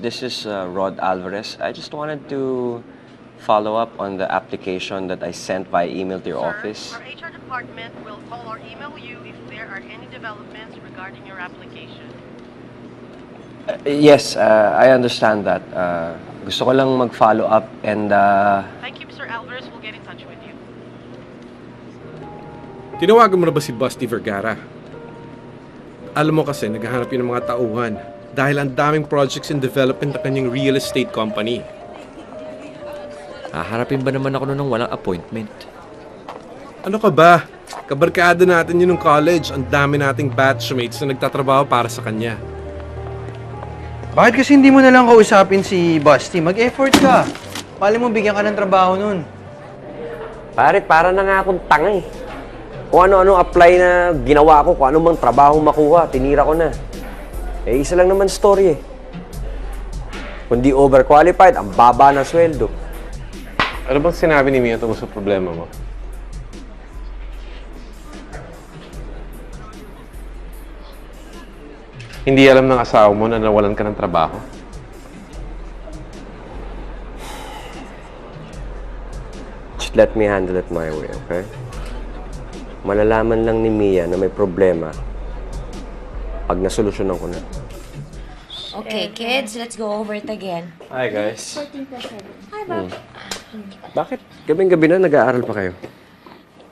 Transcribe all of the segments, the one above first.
This is Rod Alvarez. I just wanted to follow up on the application that I sent via email to your office. Our HR department will call or email you if there are any developments regarding your application. Yes, I understand that. Gusto ko lang mag-follow up and Thank you, Mr. Alvarez. We'll get in touch with you. Tinawagan mo na ba si Busty Vergara? Alam mo kasi, naghahanap yun ng mga tauhan dahil ang daming projects in development ng kanyang real estate company. Haharapin ba naman ako nun ng walang appointment? Ano ka ba? Kabarkada natin yun ng college. Ang dami nating batchmates na nagtatrabaho para sa kanya. Bakit kasi hindi mo na lang kausapin si Busty? Mag-effort ka. Mali mo bigyan ka ng trabaho nun. pare, para na nga akong tanga eh. Kung ano-ano apply na ginawa ko, kung ano mang trabaho makuha, tinira ko na. Eh, isa lang naman story eh. Kung di overqualified, ang baba ng sweldo. Ano bang sinabi ni Mia tungkol sa problema mo? Hindi alam ng asawa mo na nawalan ka ng trabaho? Just let me handle it my way, okay? Malalaman lang ni Mia na may problema pag nasolusyonan ko na. Okay, kids, let's go over it again. Hi, guys. Hi, Bob. Bakit gabing-gabi na nag-aaral pa kayo?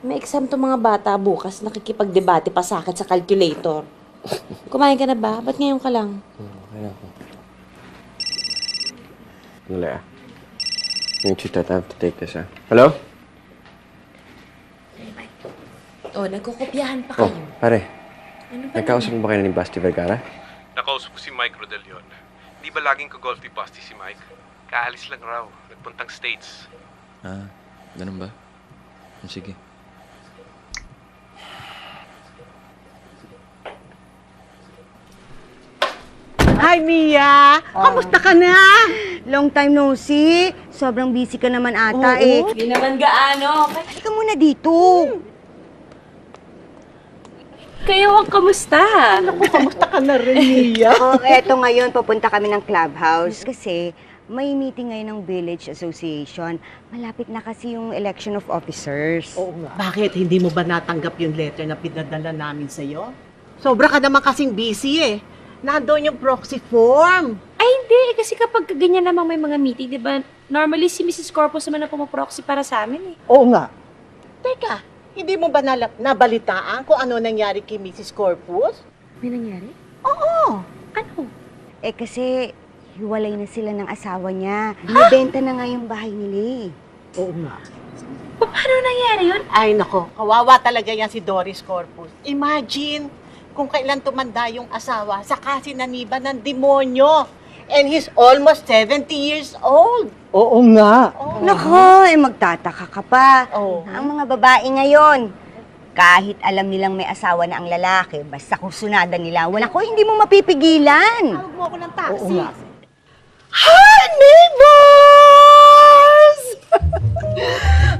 May exam to mga bata bukas. Nakikipagdebate pa sa akin sa calculator. Kumain ka na ba? Ba't ngayon ka lang? Okay na ako. Nala, yung chita, I have to take this, Hello? Oh, nagkukopyahan pa Oh, kayo. pare. Ano ba Nagkausap mo ba kayo ni Busty Vergara? Nakausap ko si Mike Rodelion. Di ba laging ka-golf ni Busty si Mike? Kaalis lang raw. Nagpuntang States. Ganun ba? Sige. Hi, Mia! Kamusta ka na? Long time no see. Sobrang busy ka naman ata eh. Hindi naman gaano. Halika muna dito. Kayo ang kamusta? Kamusta ka na rin, Mia? Eto ngayon, papunta kami ng clubhouse kasi may meeting ngayon ng Village Association. Malapit na kasi yung election of officers. Oo nga. Bakit? Hindi mo ba natanggap yung letter na pinadala namin sa'yo? Sobra ka naman kasing busy eh. Nandoon yung proxy form. Ay, hindi. Kasi kapag ganyan namang may mga meeting, di ba, normally si Mrs. Corpus naman na pumaproxy para sa amin eh. Oo nga. Teka, hindi mo ba nabalitaan kung ano nangyari kay Mrs. Corpus? May nangyari? Oo. Ano? Eh kasi hiwalay na sila ng asawa niya. Binibenta na nga yung bahay nila eh. Oo nga. Paano nangyari yun? Ay, nako. Kawawa talaga yan si Doris Corpus. Imagine kung kailan tumanda yung asawa, saka sinaniba ng demonyo. And he's almost 70 years old. Oo nga. Nako, eh magtataka ka pa. Oo. Ang mga babae ngayon, kahit alam nilang may asawa na ang lalaki, basta kung sunada nila, wala ko, hindi mo mapipigilan. Tawag mo ako ng taxi. Oo nga. Hi, neighbors!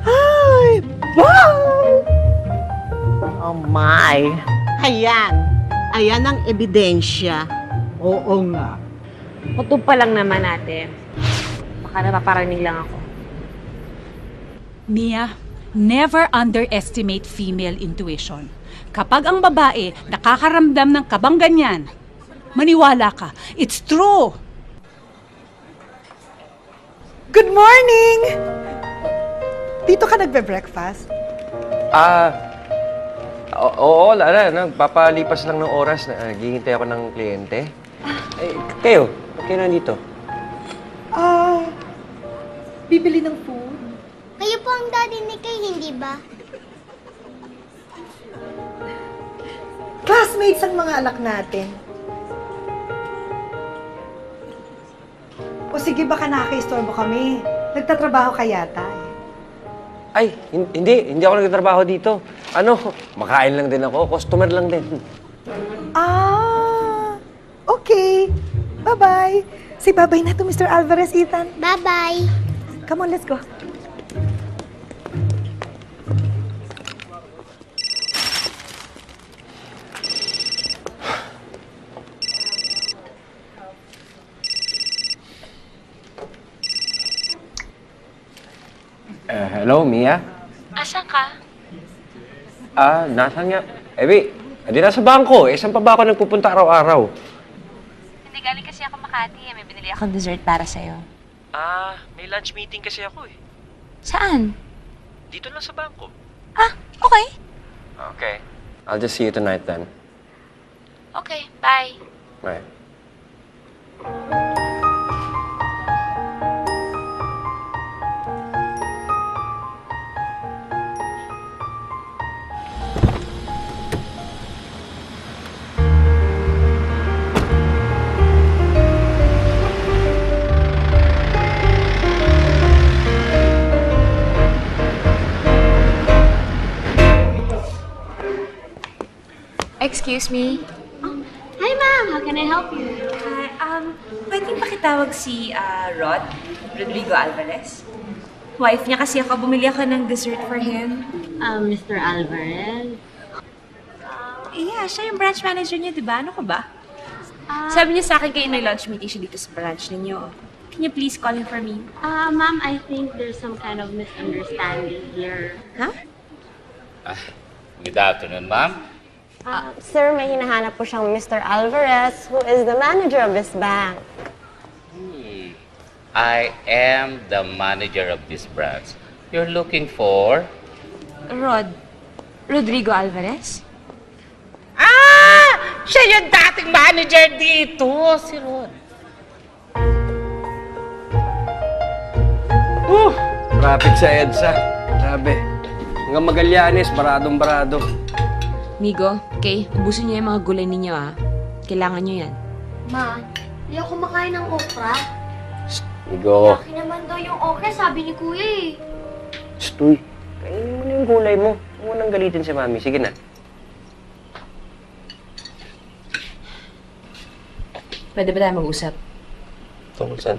Hi! Bye! Oh my! Ayan. Ayan ang ebidensya. Oo nga. Kutub pa lang naman natin. Baka napaparaning lang ako. Mia, never underestimate female intuition. Kapag ang babae nakakaramdam ng kabang ganyan, maniwala ka. It's true! Good morning! Dito ka nagbe-breakfast? Oo, Lara. Nagpapalipas lang ng oras na naghihintay ako ng kliyente. Eh, kayo? Ba't kayo nandito? Bibili ng food? Kayo po ang daddy ni Kay, hindi ba? Classmates ang mga anak natin. O sige, baka nakaka-istorbo kami. Nagtatrabaho ka yata eh. Ay, hindi ako nagtatrabaho dito. Makain lang din ako. Customer lang din. Okay. Bye-bye. Say bye-bye na to, Mr. Alvarez, Ethan. Bye-bye. Come on, let's go. Hello, Mia? Asan ka? Nasaan nga? Ebi, hindi nasa bangko. Saan pa ba ako nagpupunta araw-araw? Hindi, galing kasi ako Makati. May binili akong dessert para sa'yo. May lunch meeting kasi ako eh. Saan? Dito lang sa bangko. Okay. Okay. I'll just see you tonight then. Okay, bye. Bye. Excuse me? Hi, ma'am. How can I help you? Hi, pwedeng pakitawag si Rodrigo Alvarez? Wife niya kasi ako, bumili ako ng dessert for him. Mr. Alvarez. Yeah, siya yung branch manager niya, di ba? Ano ka ba? Sabi niya sa akin kayo may lunch meeting siya dito sa branch ninyo. Can you please call him for me? Ma'am, I think there's some kind of misunderstanding here. Huh? Good afternoon, ma'am. Sir, may hinahanap po siyang Mr. Alvarez, who is the manager of this bank. I am the manager of this branch. You're looking for... Rodrigo Alvarez? Siya yung dating manager dito, si Rod. Traffic sa EDSA. Grabe. Hanggang Magallanes, baradong-barado. Migo, okay, ubusin niyo yung mga gulay ninyo, Kailangan niyo yan. Ma, hindi ako kumakain ng okra. Migo. Laki naman daw yung okra, sabi ni Kuya eh. Stoy. Kainin mo na yung gulay mo. Huwag mo nang galitin si Mami. Sige na. Pwede ba tayo mag-usap? Tungkol saan?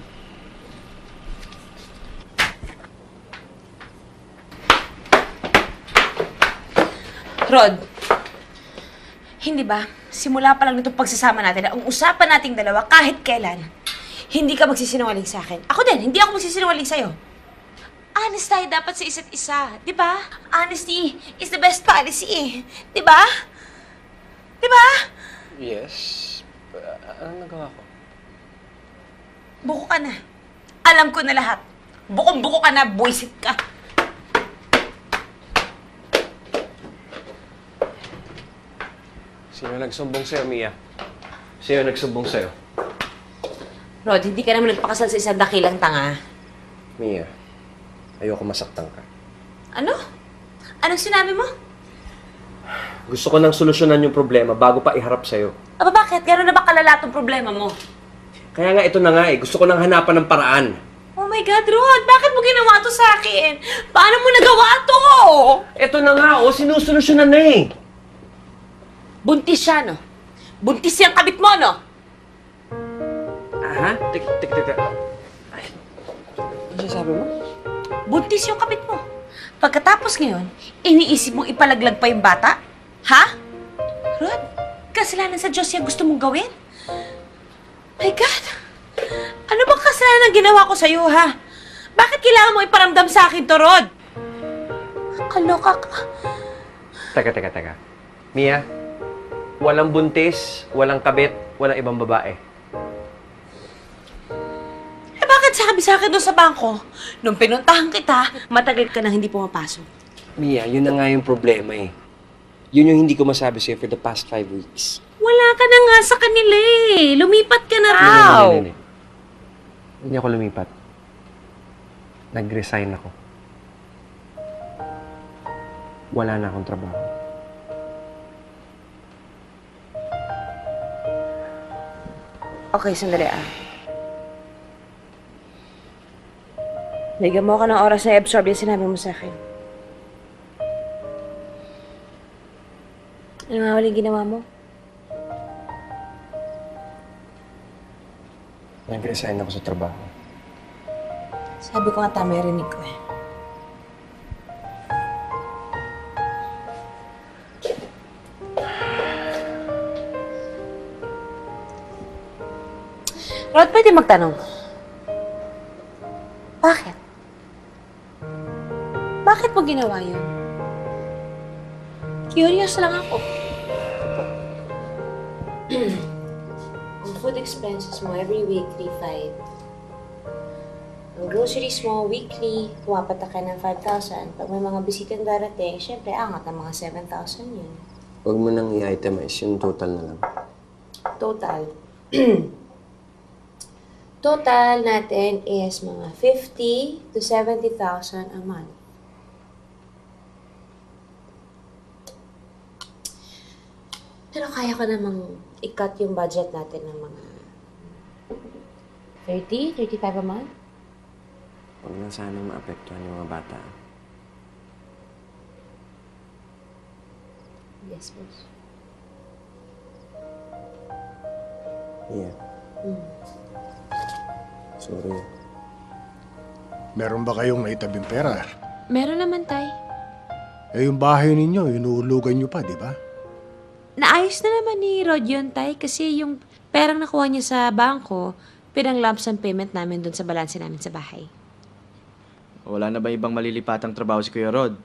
Rod, hindi ba? Simula pa lang nitong pagsasama natin, ang usapan nating dalawa kahit kailan, hindi ka magsisinungaling sa akin. Ako din, hindi ako magsisinungaling sa'yo. Honest tayo dapat sa isa't isa, di ba? Honesty is the best policy, di ba? Di ba? Yes. Anong nagawa ko? Buko ka na. Alam ko na lahat. Bukong-buko ka na, buwisit ka. Sino nagsumbong sa'yo, Mia? Sino nagsumbong sa'yo? Rod, hindi ka naman nagpakasal sa isang dakilang tanga. Mia, ayoko masaktan ka. Ano? Anong sinabi mo? Gusto ko nang solusyonan yung problema bago pa iharap sa'yo. Aba bakit? Gano'n na ba kalala tong problema mo? Kaya nga ito na nga eh. Gusto ko nang hanapan ng paraan. Oh my God, Rod! Bakit mo ginawa to sa akin? Paano mo nagawa to? Ito na nga, sinusolusyonan na eh. Buntis siya, no? Buntis yung kabit mo, no? Aha? Teka. Ay, ano sabi mo? Buntis yung kabit mo. Pagkatapos ngayon, iniisip mong ipalaglag pa yung bata? Ha? Rod, kasalanan sa Diyos yung gusto mong gawin? My God! Ano bang kasalanan ang ginawa ko sa'yo, ha? Bakit kailangan mo iparamdam sa akin to, Rod? Kaloka ka. Teka. Mia, walang buntis, walang kabit, walang ibang babae. Eh bakit sabi sa akin doon sa bangko? Nung pinuntahan kita, matagal ka nang hindi pumapasok. Mia, yun na nga yung problema eh. Yun yung hindi ko masabi sa'yo for the past 5 weeks. Wala ka na nga sa kanila eh. Lumipat ka na raw. Hindi. Hindi ako lumipat. Nag-resign ako. Wala na akong trabaho. Okay, sandali Bigyan mo ka ng oras na i-absorb yung sinabi mo sa akin. Ano nga huling ginawa mo? Nag-resign ako sa trabaho. Sabi ko nga tama yung rinig ko eh. Rod, pwede magtanong. Bakit? Bakit mo ginawa yun? Curious lang ako. Ang food expenses mo every week, 3,500. Ang groceries mo, weekly, pumapatak ka ng 5,000. Pag may mga bisitang darating, syempre, angat ng mga 7,000 yun. Huwag mo nang i-itemize, yung total na lang. Total. Total natin is mga 50 to 70,000 a month. Pero kaya ko namang i-cut yung budget natin ng mga 30, 35 a month. Huwag na sanang maapektuhan yung mga bata. Yes, boss. Yeah. Sorry. Meron ba kayong naitabing pera? Meron naman, Tay. Eh, yung bahay ninyo, inuulugan nyo pa, di ba? Naayos na naman ni Rod yun, Tay, kasi yung perang nakuha niya sa bangko, pinang lump sum payment namin dun sa balanse namin sa bahay. Wala na ba ibang malilipatang trabaho si Kuya Rod?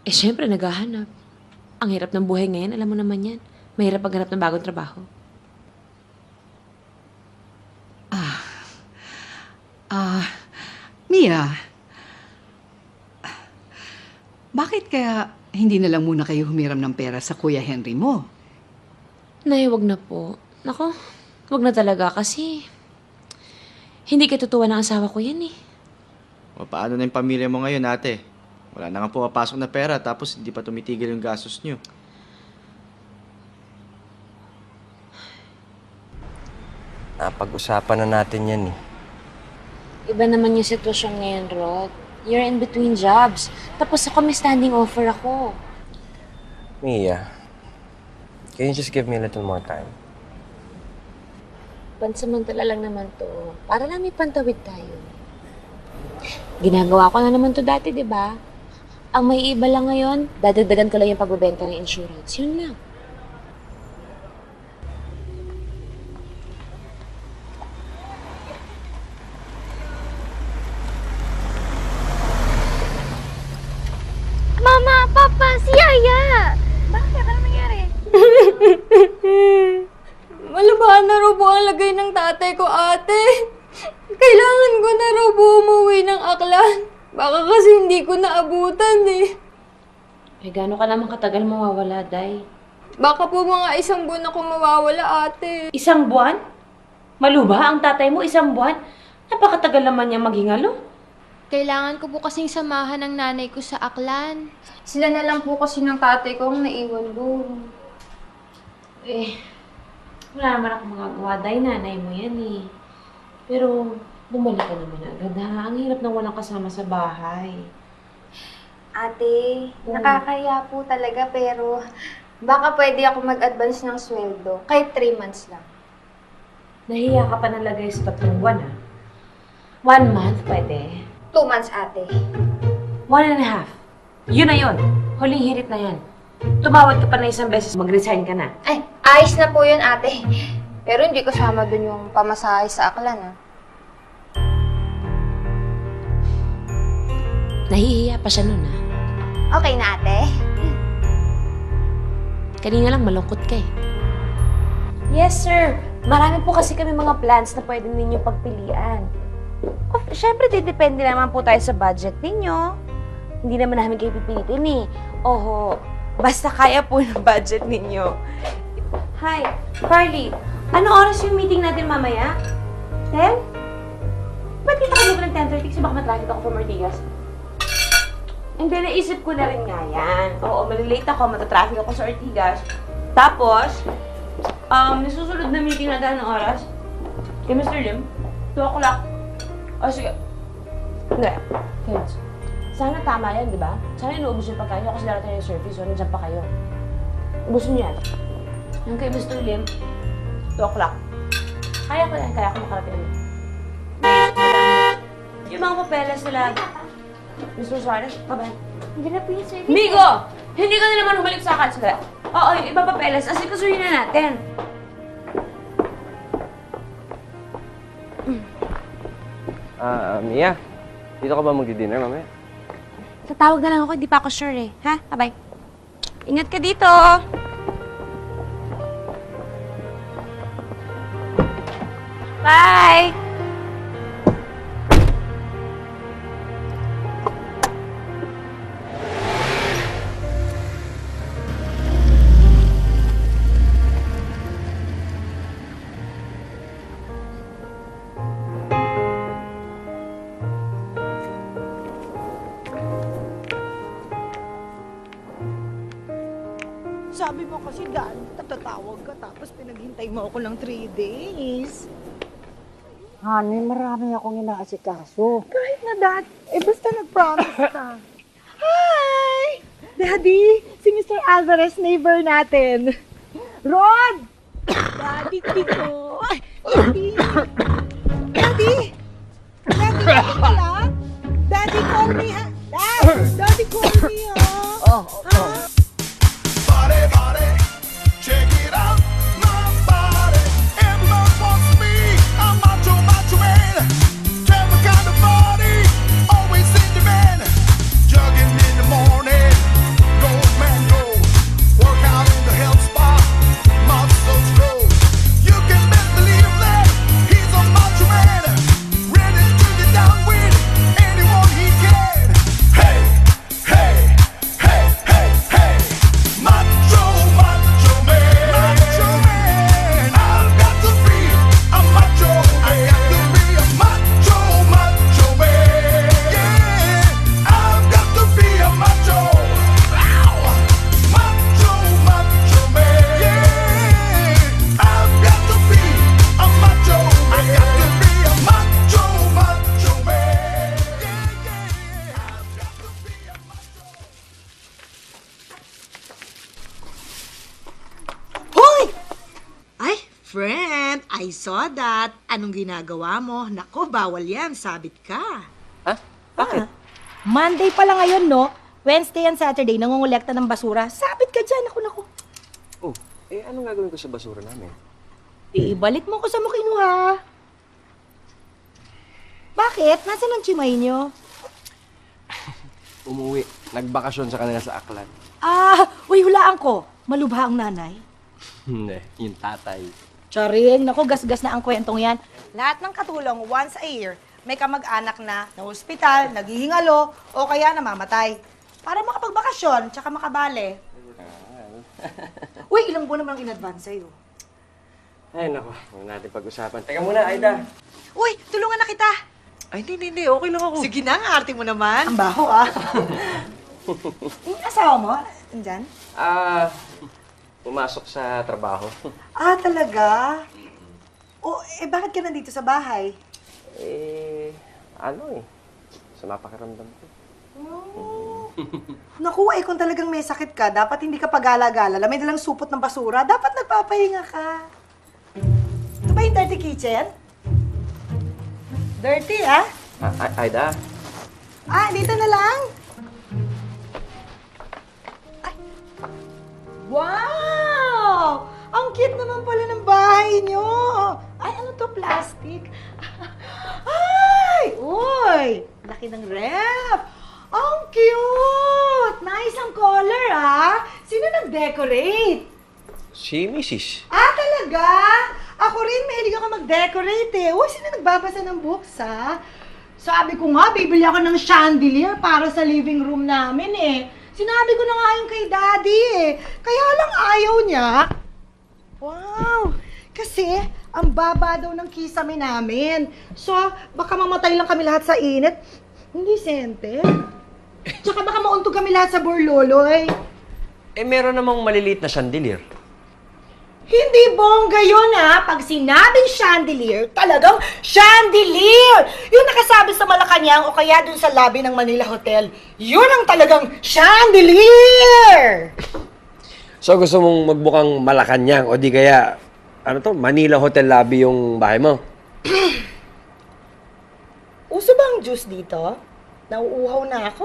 Eh, syempre, naghahanap. Ang hirap ng buhay ngayon, alam mo naman yan. Mahirap maghanap ng bagong trabaho. Mia, bakit kaya hindi na lang muna kayo humiram ng pera sa Kuya Henry mo? Nay, wag na po. Nako, wag na talaga kasi hindi katutuwa ng asawa ko yan eh. O paano na yung pamilya mo ngayon, ate? Wala na nga pumapasok na pera tapos hindi pa tumitigil yung gastos nyo. Napag-usapan na natin yan eh. Iba naman yung sitwasyon ngayon, Rod. You're in between jobs. Tapos ako may standing offer ako. Mia, can you just give me a little more time? Pansamantala lang naman to. Para lang may pantawid tayo. Ginagawa ko na naman to dati, di ba? Ang may iba lang ngayon, dadagdagan ko lang yung pagbebenta ng insurance. Yun lang. Mama, Papa, si Yaya! Bakit? Ano nangyari? Malabahan na raw po ang lagay ng tatay ko, ate. Kailangan ko na raw po umuwi ng Aklan. Baka kasi hindi ko naabutan eh. Eh, gaano ka naman katagal mawawala, Day? Baka po mga 1 buwan ako mawawala, ate. 1 buwan? Maluba ang tatay mo 1 buwan? Napakatagal naman niya maghingalo. Kailangan ko po kasing samahan ng nanay ko sa Aklan. Sila na lang po kasi ng tatay ko ang naiwan doon. Eh, wala naman ako magagawa, Day. Nanay mo yan eh. Pero, bumalik ka naman agad ha. Ang hirap nang walang kasama sa bahay. Ate, nakakaya po talaga pero baka pwede ako mag-advance ng sweldo. Kahit 3 months lang. Nahiya ka pa nalagay sa 3 buwan ha. 1 month pwede. 2 months, ate. 1.5. Yun na yun. Huling hirit na yan. Tumawad ka pa na 1 beses, mag-resign ka na. Ay, ayos na po yun, ate. Pero hindi kasama dun yung pamasahe sa Aklan, ah. Nahihiya pa siya nun ha. Okay na, ate. Kanina lang malungkot ka eh. Yes, sir. Marami po kasi kami mga plans na pwede ninyo pagpilian. Siyempre, depende naman po tayo sa budget ninyo. Hindi naman namin kayo pipilitin eh. Oho, basta kaya po ng budget ninyo. Hi, Carly. Ano oras yung meeting natin mamaya? 10? Ba't kita ka ng 10:30 kasi baka matraffic ako from Ortigas? Hindi, naisip ko na rin nga yan. Oo, malilate ako, matatraffic ako sa Ortigas. Tapos, nasusunod na meeting natin ng oras. Kay Mr. Lim, 2 o'clock. O, sige. Hindi. Kids, sana tama yan, di ba? Sana inuubos yung pagkain nyo kasi darating yung service, so nandiyan pa kayo. Ubusin nyo yan. Yung kay Mr. Lim, 2 o'clock. Kaya ko yan, kaya ko makarating. Yung mga papeles nila, Mr. Suarez, bye-bye. Hindi na po yung service. Migo! Hindi ka na naman humalik sa akin. Sige. Oo, yung iba papeles, asikasuhin na natin. Mia, dito ka ba magdi-dinner mamaya? Tatawag na lang ako, hindi pa ako sure eh. Ha? Bye-bye. Ingat ka dito! Bye! Sabi mo kasi, Dad, tatatawag ka tapos pinaghintay mo ako ng 3 days. Honey, marami akong inaasikaso. Kahit na, Dad. Basta nag-promise ka. Hi! Daddy, si Mr. Alvarez, neighbor natin. Rod! Daddy, dito. Ay, Daddy! Daddy! Daddy, bakit ka lang? Daddy, call me, ha? Dad! Daddy, call me, ha? Ha? Check it out, my body. Everyone wants me. I'm macho, macho man. Every kind of body, always in demand. Jogging in the morning, go man go. Work out in the health spa, muscles grow. You can best believe that he's a macho man, ready to get down with anyone he can. Hey, hey, hey, hey, hey, macho, macho. Friend, I saw that. Anong ginagawa mo? Nako, bawal yan. Sabit ka. Ha? Bakit? Monday pa lang ngayon, no? Wednesday and Saturday, nangungulekta ng basura. Sabit ka dyan. Naku. Oh, anong gagawin ko sa basura namin? Ibalik mo ko sa makinuha. Bakit? Nasaan ang chimay nyo? Umuwi. Nagbakasyon sa kanila sa Aklan. Uy, hulaan ko. Malubha ang nanay. Hindi, yung tatay. Charing, naku, gasgas na ang kwentong yan. Lahat ng katulong, once a year, may kamag-anak na hospital, naghihingalo, o kaya namamatay. Para makapagbakasyon, tsaka makabale. Uy, ilang buwan naman ang in-advance sa'yo. Ay, naku. Huwag natin pag-usapan. Teka muna, Aida. Uy, tulungan na kita. Ay, hindi. Okay lang ako. Sige na, ang arte mo naman. Ang baho, Yung asawa mo, andyan? Pumasok sa trabaho. Talaga? Bakit ka nandito sa bahay? Sa napakiramdam ko. Naku, kung talagang may sakit ka, dapat hindi ka pagala-gala. May dalang supot ng basura, dapat nagpapahinga ka. Ito ba yung dirty kitchen? Dirty, Aida? Dito na lang. Wow! Ang cute naman pala ng bahay nyo. Ano to? Plastic? Uy! Laki ng ref. Ang cute! Nice ang color, Sino nag-decorate? Si Mrs. Talaga? Ako rin, mahilig ako mag-decorate Uy, sino nagbabasa ng books, Sabi ko nga, bibili ako ng chandelier para sa living room namin, Sinabi ko na nga yung kay Daddy, Kaya lang ayaw niya. Wow! Kasi, ang baba daw ng kisame namin. So, baka mamatay lang kami lahat sa init. Hindi, Sente. Tsaka baka mauntog kami lahat sa Borloloy. Meron namang maliliit na chandelier. Hindi bongga yun, Pag sinabing chandelier, talagang chandelier! Yung nakasabi sa Malacanang o kaya dun sa lobby ng Manila Hotel, yun ang talagang chandelier! So gusto mong magbukang Malacanang o di kaya, Manila Hotel lobby yung bahay mo? Uso ba ang juice dito? Nauuhaw na ako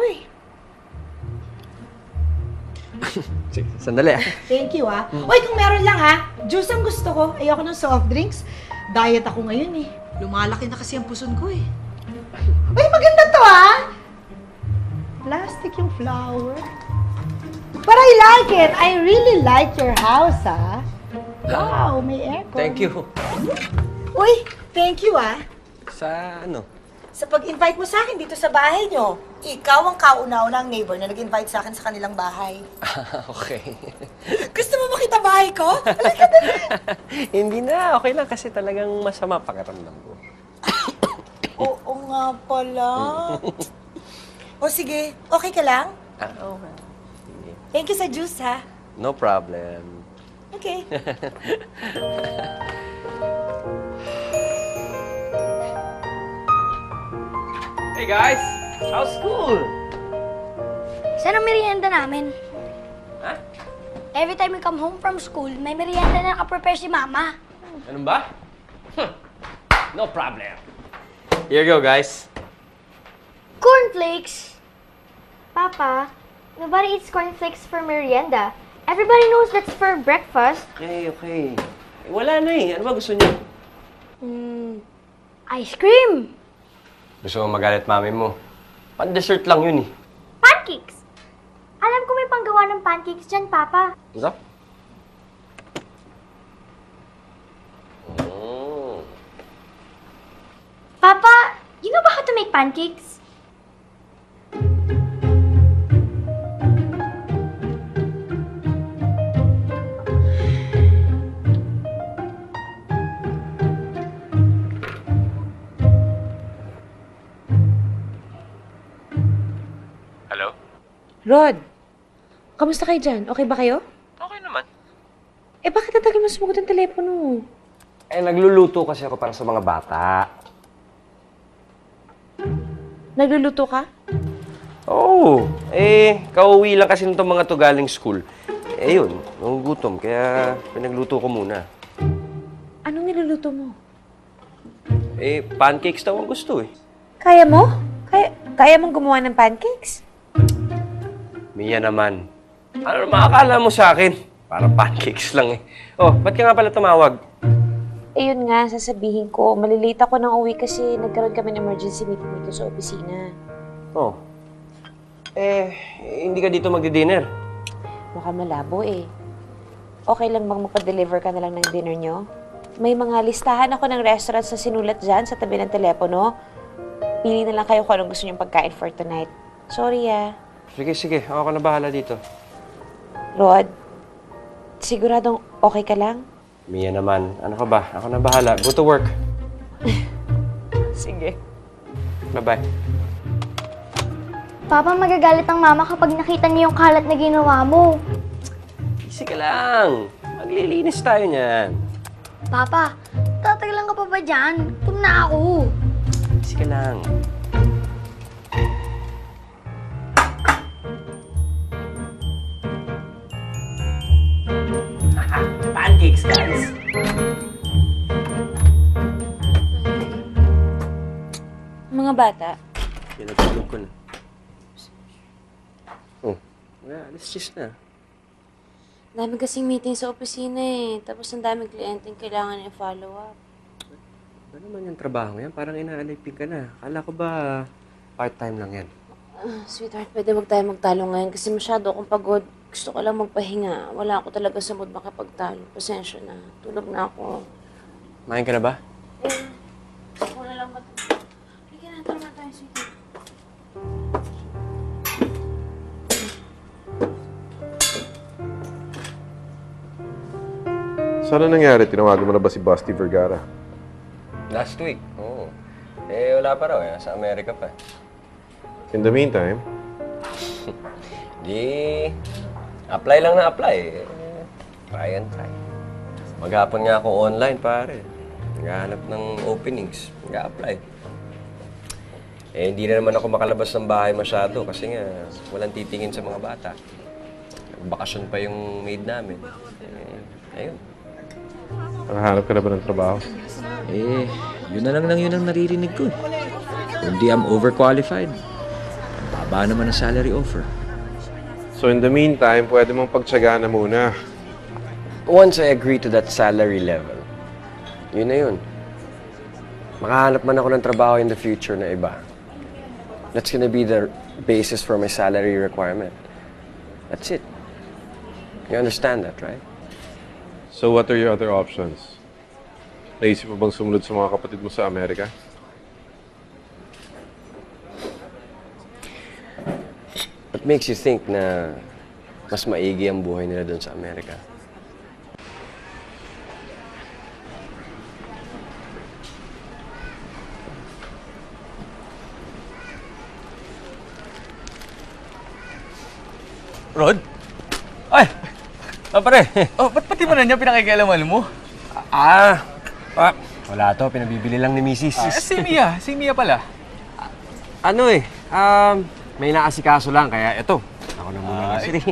Sige, sandali Thank you Uy, kung meron lang juice ang gusto ko. Ayoko ng soft drinks. Diet ako ngayon Lumalaki na kasi ang puson ko Uy, maganda to Plastic yung flower. But I like it. I really like your house, ah. Wow, may aircon. Thank you. Uy, thank you, ah. Sa ano? Sa pag-invite mo sa akin dito sa bahay nyo. Ikaw ang kauna-unang neighbor na nag-invite sa akin sa kanilang bahay. Okay. Gusto mo makita bahay ko? Hindi na, okay lang kasi talagang masama pakiramdam ko. Oo nga pala. O sige, okay ka lang? Okay. Thank you sa juice, ha? No problem. Okay. Hey guys! How's school? Saan ang merienda namin? Ha? Every time we come home from school, may merienda na nakaprepare si Mama. Ganun ba? No problem. Here you go, guys. Cornflakes! Papa, nobody eats cornflakes for merienda. Everybody knows that's for breakfast. Okay, okay. Wala na eh. Ano ba gusto niyo? Ice cream! Gusto mo magalit mami mo? Pan-dessert lang yun eh. Pancakes! Alam ko may panggawa ng pancakes dyan, Papa. Ano? Papa, you know ba how to make pancakes? Hello? Rod, kamusta kayo dyan? Okay ba kayo? Okay naman. Eh, bakit natagal mo sumagot ang telepono? Eh, nagluluto kasi ako para sa mga bata. Nagluluto ka? Oo. Kauwi lang kasi nitong mga to galing school. Eh, yun. Nagugutom. Kaya pinagluto ko muna. Anong niluluto mo? Eh, pancakes daw ang gusto eh. Kaya mo? Kaya mong gumawa ng pancakes? Mia naman. Ano makakala mo sa akin? Parang pancakes lang eh. Oh, ba't ka nga pala tumawag? Eh, yun nga, sasabihin ko. Malilate ako ng uwi kasi nagkaroon kami ng emergency meeting dito sa opisina. Oh. Eh, hindi ka dito magdi-dinner. Mukhang malabo eh. Okay lang bang magpa-deliver ka na lang ng dinner nyo? May mga listahan ako ng restaurants na sinulat dyan sa tabi ng telepono. Pili na lang kayo kung anong gusto nyong pagkain for tonight. Sorry ah. Sige, sige. Ako na bahala dito. Rod, siguradong okay ka lang? Mia naman. Ano ka ba? Ako na bahala. Go to work. Sige. Bye-bye. Papa, magagalit ang Mama kapag nakita niya yung kalat na ginawa mo. Easy ka lang. Maglilinis tayo niyan. Papa, tatagalan ka pa ba dyan? Gutom na ako. Easy ka lang. Pancakes, guys. Mga bata, Pinatulog ko na. Oh, alis cheese na. dami kasing meeting sa opisina eh. Tapos ang daming kliyenteng kailangan i-follow up. Ano naman yung trabaho yan? Parang inaalipin ka na. Akala ko ba part-time lang yan? Sweetheart, pwede wag tayo magtalo ngayon kasi masyado akong pagod. Gusto ko lang magpahinga. Wala ako talaga sa mood makapagtalo. Pasensya na. Tulog na ako. Main ka na ba? Ako na lang ba? Halika na, tara na tayo, sweetheart. Saan na nangyari? Tinawagan mo na ba si Basti Vergara? Last week, oo. Eh, wala pa raw eh. Sa Amerika pa. In the meantime, Di, apply lang na apply. Try and try. Maghapon nga ako online, pare. Naghahanap ng openings. Nag-apply. Eh, hindi na naman ako makalabas ng bahay masyado kasi nga walang titingin sa mga bata. Bakasyon pa yung maid namin. Eh, ayun. nakahanap ka na ba ng trabaho? Eh, yun na lang yun ang naririnig ko eh. Kundi I'm overqualified. Ang baba naman ang salary offer. So in the meantime, pwede mong pagtsagaan na muna. Once I agree to that salary level, yun na yun. Makahanap man ako ng trabaho in the future na iba. That's gonna be the basis for my salary requirement. That's it. You understand that, right? So what are your other options? Naisip mo bang sumunod sa mga kapatid mo sa Amerika? What makes you think na mas maigi ang buhay nila doon sa Amerika? Rod? Ay! Pare! Oh, ba't pati mo na niya pinakikialaman mo? Wala to. Pinabibili lang ni Mrs. Si Mia. Si Mia pala. May naasikaso lang, kaya eto. Ako na muna na siri.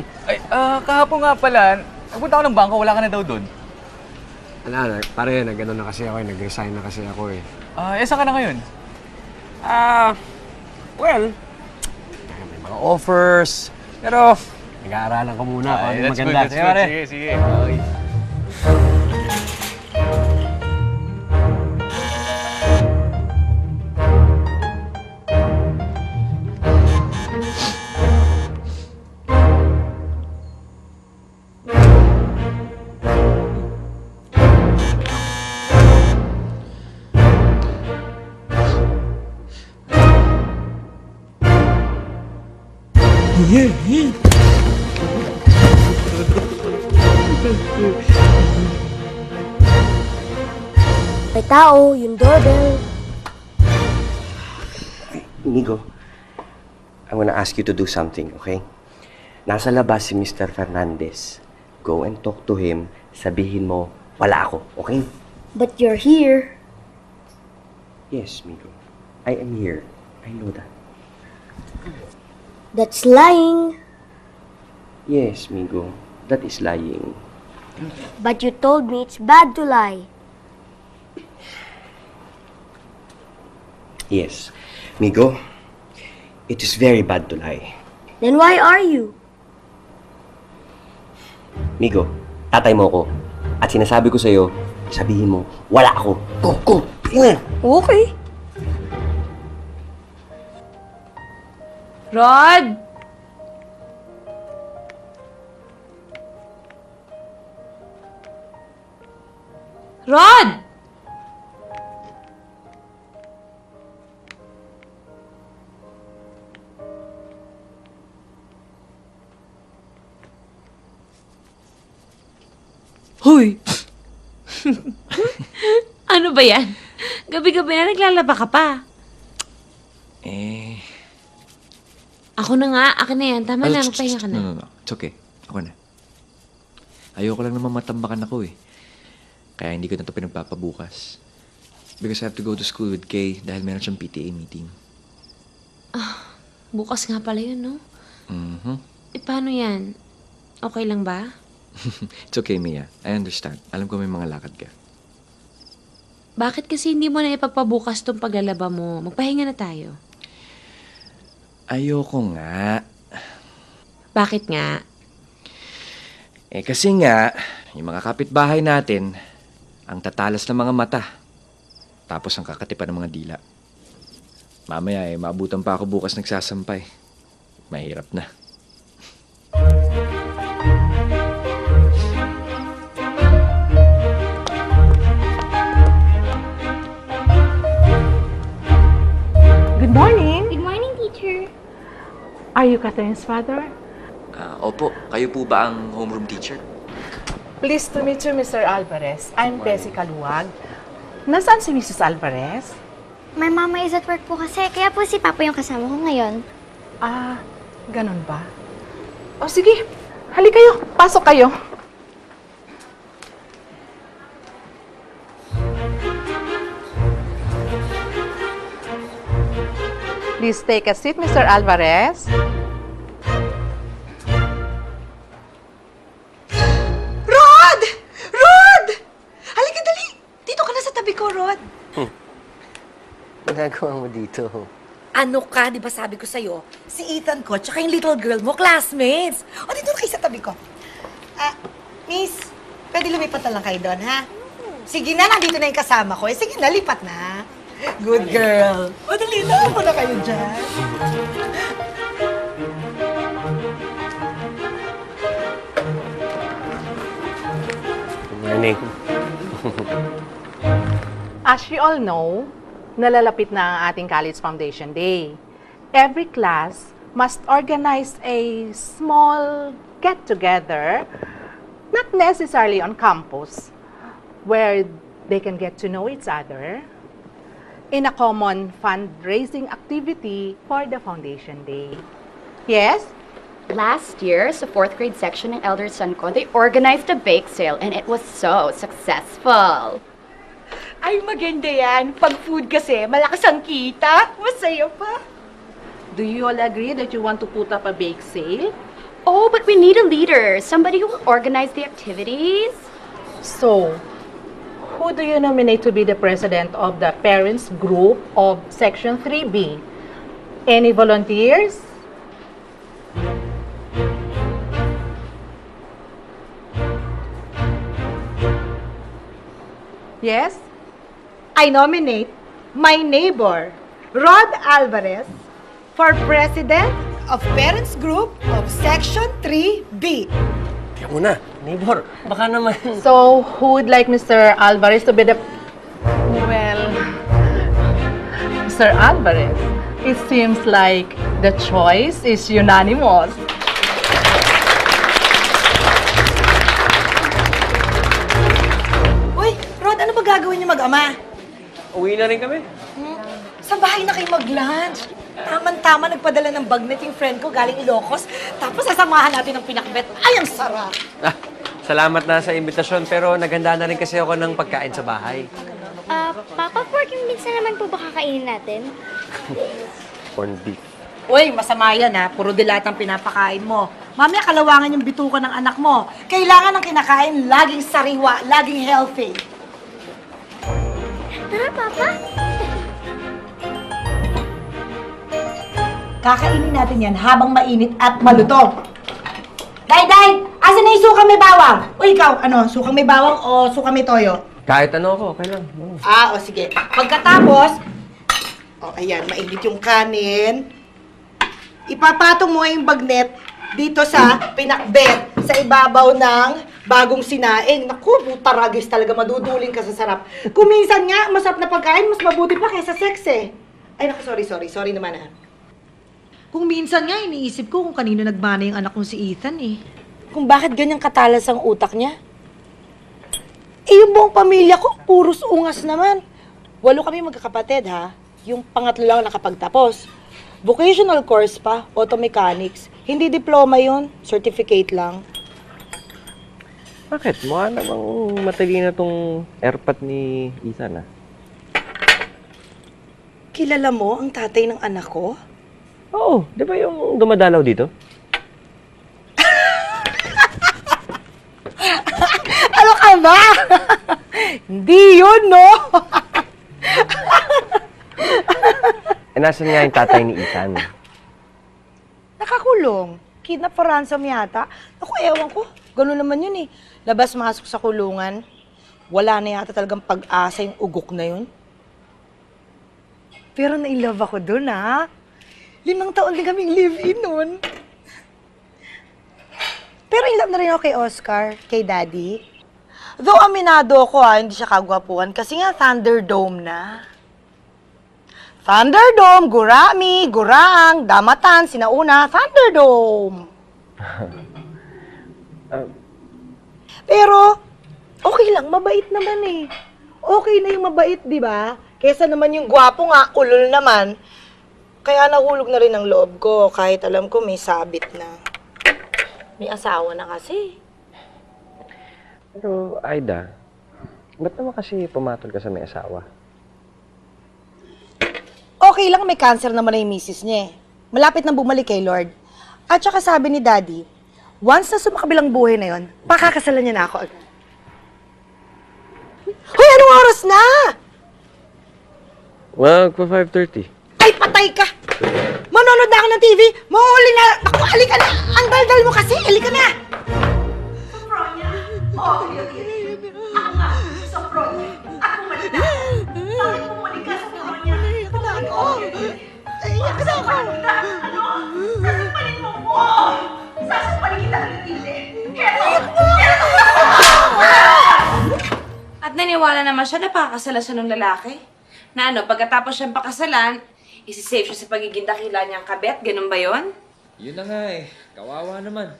Kahapon nga pala, nagpunta ako ng bangko, wala ka na daw doon. Pare, nag-ano na kasi ako, nag-resign na kasi ako eh. Saan ka na ngayon? Well, may mga offers, pero nag-aaralan ko muna kung ano maganda. That's good. Sige. Okay. May tao, yung doorbell. Inigo, I wanna ask you to do something, okay? Nasa labas si Mr. Fernandez. Go and talk to him. Sabihin mo, wala ako, okay? But you're here. Yes, Migo. I am here. I know that. That's lying. Yes, Migo. That is lying. But you told me it's bad to lie. Yes, Migo. It is very bad to lie. Then why are you? Migo, tatay mo ko. At sinasabi ko sa'yo, sabihin mo, wala ako. Go! Okay. Rod! Rod! Hoy! Ano ba yan? Gabi-gabi na naglalaba ka pa. Ako na nga. Akin na yan. Tama na. Magpahinga ka na. No. It's okay. Ako na. Ayoko lang naman matambakan ako eh. Kaya hindi ko na ito pinagpapabukas. Because I have to go to school with Kay dahil meron siyang PTA meeting. Bukas nga pala yun, no? Mm-hmm. Paano yan? Okay lang ba? It's okay, Mia. I understand. Alam ko may mga lakad ka. Bakit kasi hindi mo na ipagpabukas tong paglalaba mo? Magpahinga na tayo. Ayoko nga. Bakit nga? Kasi nga, yung mga kapitbahay natin, ang tatalas ng mga mata. Tapos ang kakatipan ng mga dila. Mamaya maabutan pa ako bukas nagsasampay. Mahirap na. Good morning. Good morning, teacher. Are you Catherine's father? Opo, kayo po ba ang homeroom teacher? Pleased to meet you, Mr. Alvarez. I'm Bessie Kaluwag. Nasaan si Mrs. Alvarez? My mama is at work po kasi, kaya po si Papa yung kasama ko ngayon. Ganun ba? O sige, hali kayo. Pasok kayo. Please take a seat, Mr. Alvarez. Rod! Rod! Halika, dali! Dito ka na sa tabi ko, Rod. Ginagawa mo dito? Ano ka, di ba sabi ko sa'yo? Si Ethan ko, tsaka yung little girl mo, classmates. O, dito na kayo sa tabi ko. Miss, pwede lumipat na lang kayo doon, ha? Sige na, nandito na yung kasama ko. Sige na, lipat na. Good girl. O, dali na. Ako na kayo dyan. morning. As you all know, nalalapit na ang ating College Foundation Day. Every class must organize a small get-together, not necessarily on campus, where they can get to know each other in a common fundraising activity for the Foundation Day. Yes? Last year, sa 4th grade section ng Elder Son ko, they organized a bake sale and it was so successful. Ay, maganda yan. Pag food kasi, malakas ang kita. Masaya pa. Do you all agree that you want to put up a bake sale? Oh, but we need a leader. Somebody who will organize the activities. So, who do you nominate to be the president of the parents group of Section 3B? Any volunteers? Yes? I nominate my neighbor, Rod Alvarez, for president of Parents Group of Section 3B. Teka muna, neighbor. Baka naman... So, who would like Mr. Alvarez to be the... Well, Mr. Alvarez, it seems like the choice is unanimous. Uy, Rod, ano ba gagawin niyo mag-ama? Uwi na rin kami. Sa bahay na kayo mag-lunch. Tama-tama, nagpadala ng bagnet yung friend ko galing Ilocos. Tapos sasamahan natin ng pinakbet. Ay, ang sarap! Salamat na sa imbitasyon, pero naghanda na rin kasi ako ng pagkain sa bahay. Papa Pork, yung minsan naman po ba kakainin natin? Corned beef. Uy, masama yan ha. Puro dilatang pinapakain mo. Mamaya kalawangan yung bituka ng anak mo. Kailangan ng kinakain laging sariwa, laging healthy. Tara, Papa. Kakainin natin yan habang mainit at malutong. Day! Asan na yung sukang may bawang? Uy, ikaw, ano, sukang may bawang o sukang may toyo? Kahit ano ako, okay lang. O sige. Pagkatapos, ayan, mainit yung kanin. Ipapatong mo yung bagnet dito sa pinakbet, sa ibabaw ng bagong sinaing. Naku, butaragis talaga, maduduling ka sa sarap. Kung minsan nga, masarap na pagkain, mas mabuti pa kaysa sex eh. Ay, naku, sorry naman ah. Kung minsan nga, iniisip ko kung kanino nagmana yung anak kong si Ethan eh. Kung bakit ganyang katalas ang utak niya. Eh, yung buong pamilya ko, puros ungas naman. 8 kami magkakapatid, ha? Yung pangatlo lang nakapagtapos. Vocational course pa, auto mechanics. Hindi diploma yun, certificate lang. Bakit? Mukha namang matalino tong airpot ni Ethan, ah. Kilala mo ang tatay ng anak ko? Oo, di ba yung dumadalaw dito? Ano ka ba? Hindi yun, no? Nasaan nga yung tatay ni Ethan? Nakakulong. Kidnap for ransom yata. Ako, ewan ko. Ganun naman yun eh. Labas-masok sa kulungan. Wala na yata talagang pag-asa yung ugok na yun. Pero na-inlove ako dun, ha? 5 taon din kaming live-in nun. Pero in love na rin ako kay Oscar, kay Daddy. Though aminado ako hindi siya kagwapuan kasi nga Thunderdome na. Thunderdome, Gurami, Guraang, Damatan, Sinauna, Thunderdome. Pero, okay lang, mabait naman eh. Okay na yung mabait, di ba? Kesa naman yung gwapo nga, ulol naman. Kaya nahulog na rin ang loob ko kahit alam ko may sabit na. May asawa na kasi. Pero, Aida, ba't naman kasi pumatol ka sa may asawa? Okay lang, may cancer naman na yung misis niya eh. Malapit nang bumalik kay Lord. At saka sabi ni Daddy, once na sumakabilang buhay na yon, pakakasalan niya na ako agad. Hoy, anong oras na? Well, pa 5:30. Ay, patay ka! Manonood na ako ng TV! Mahuli na! Ako, halika na! Ang daldal mo kasi! Halika na! Sopronya! Oo, ako nga, Sopronya. Ako malita. Bakit bumalik ka, Sopronya? Ako! Iyak na ako! Ano? Sasampalin mo mo! Sasampalin kita ng tili! Eto! Eto! naniwala naman siya na pakakasalan siya ng lalaki. Na ano, pagkatapos siyang pakasalan, isi-save siya sa pagiging dakila niyang kabet. Ganun ba yon? Yun na nga eh. Kawawa naman.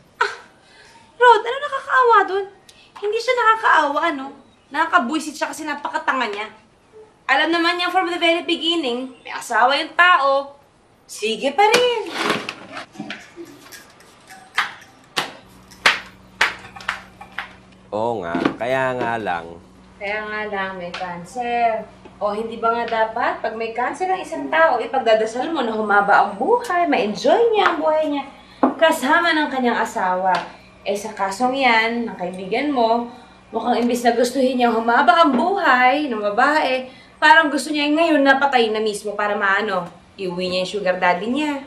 Rod, ano nakakaawa dun? Hindi siya nakakaawa, ano? Nakakabwisit siya kasi napakatanga niya. Alam naman niya from the very beginning, may asawa yung tao. Sige pa rin. Oo nga, kaya nga lang. Kaya nga lang, may cancer. O hindi ba nga dapat, pag may cancer ang isang tao, ipagdadasal mo na humaba ang buhay, ma-enjoy niya ang buhay niya, kasama ng kanyang asawa. Eh sa kasong yan, ng kaibigan mo, mukhang imbis na gustuhin niya humaba ang buhay ng babae, parang gusto niya ngayon napatay na mismo para maano, iuwi niya yung sugar daddy niya.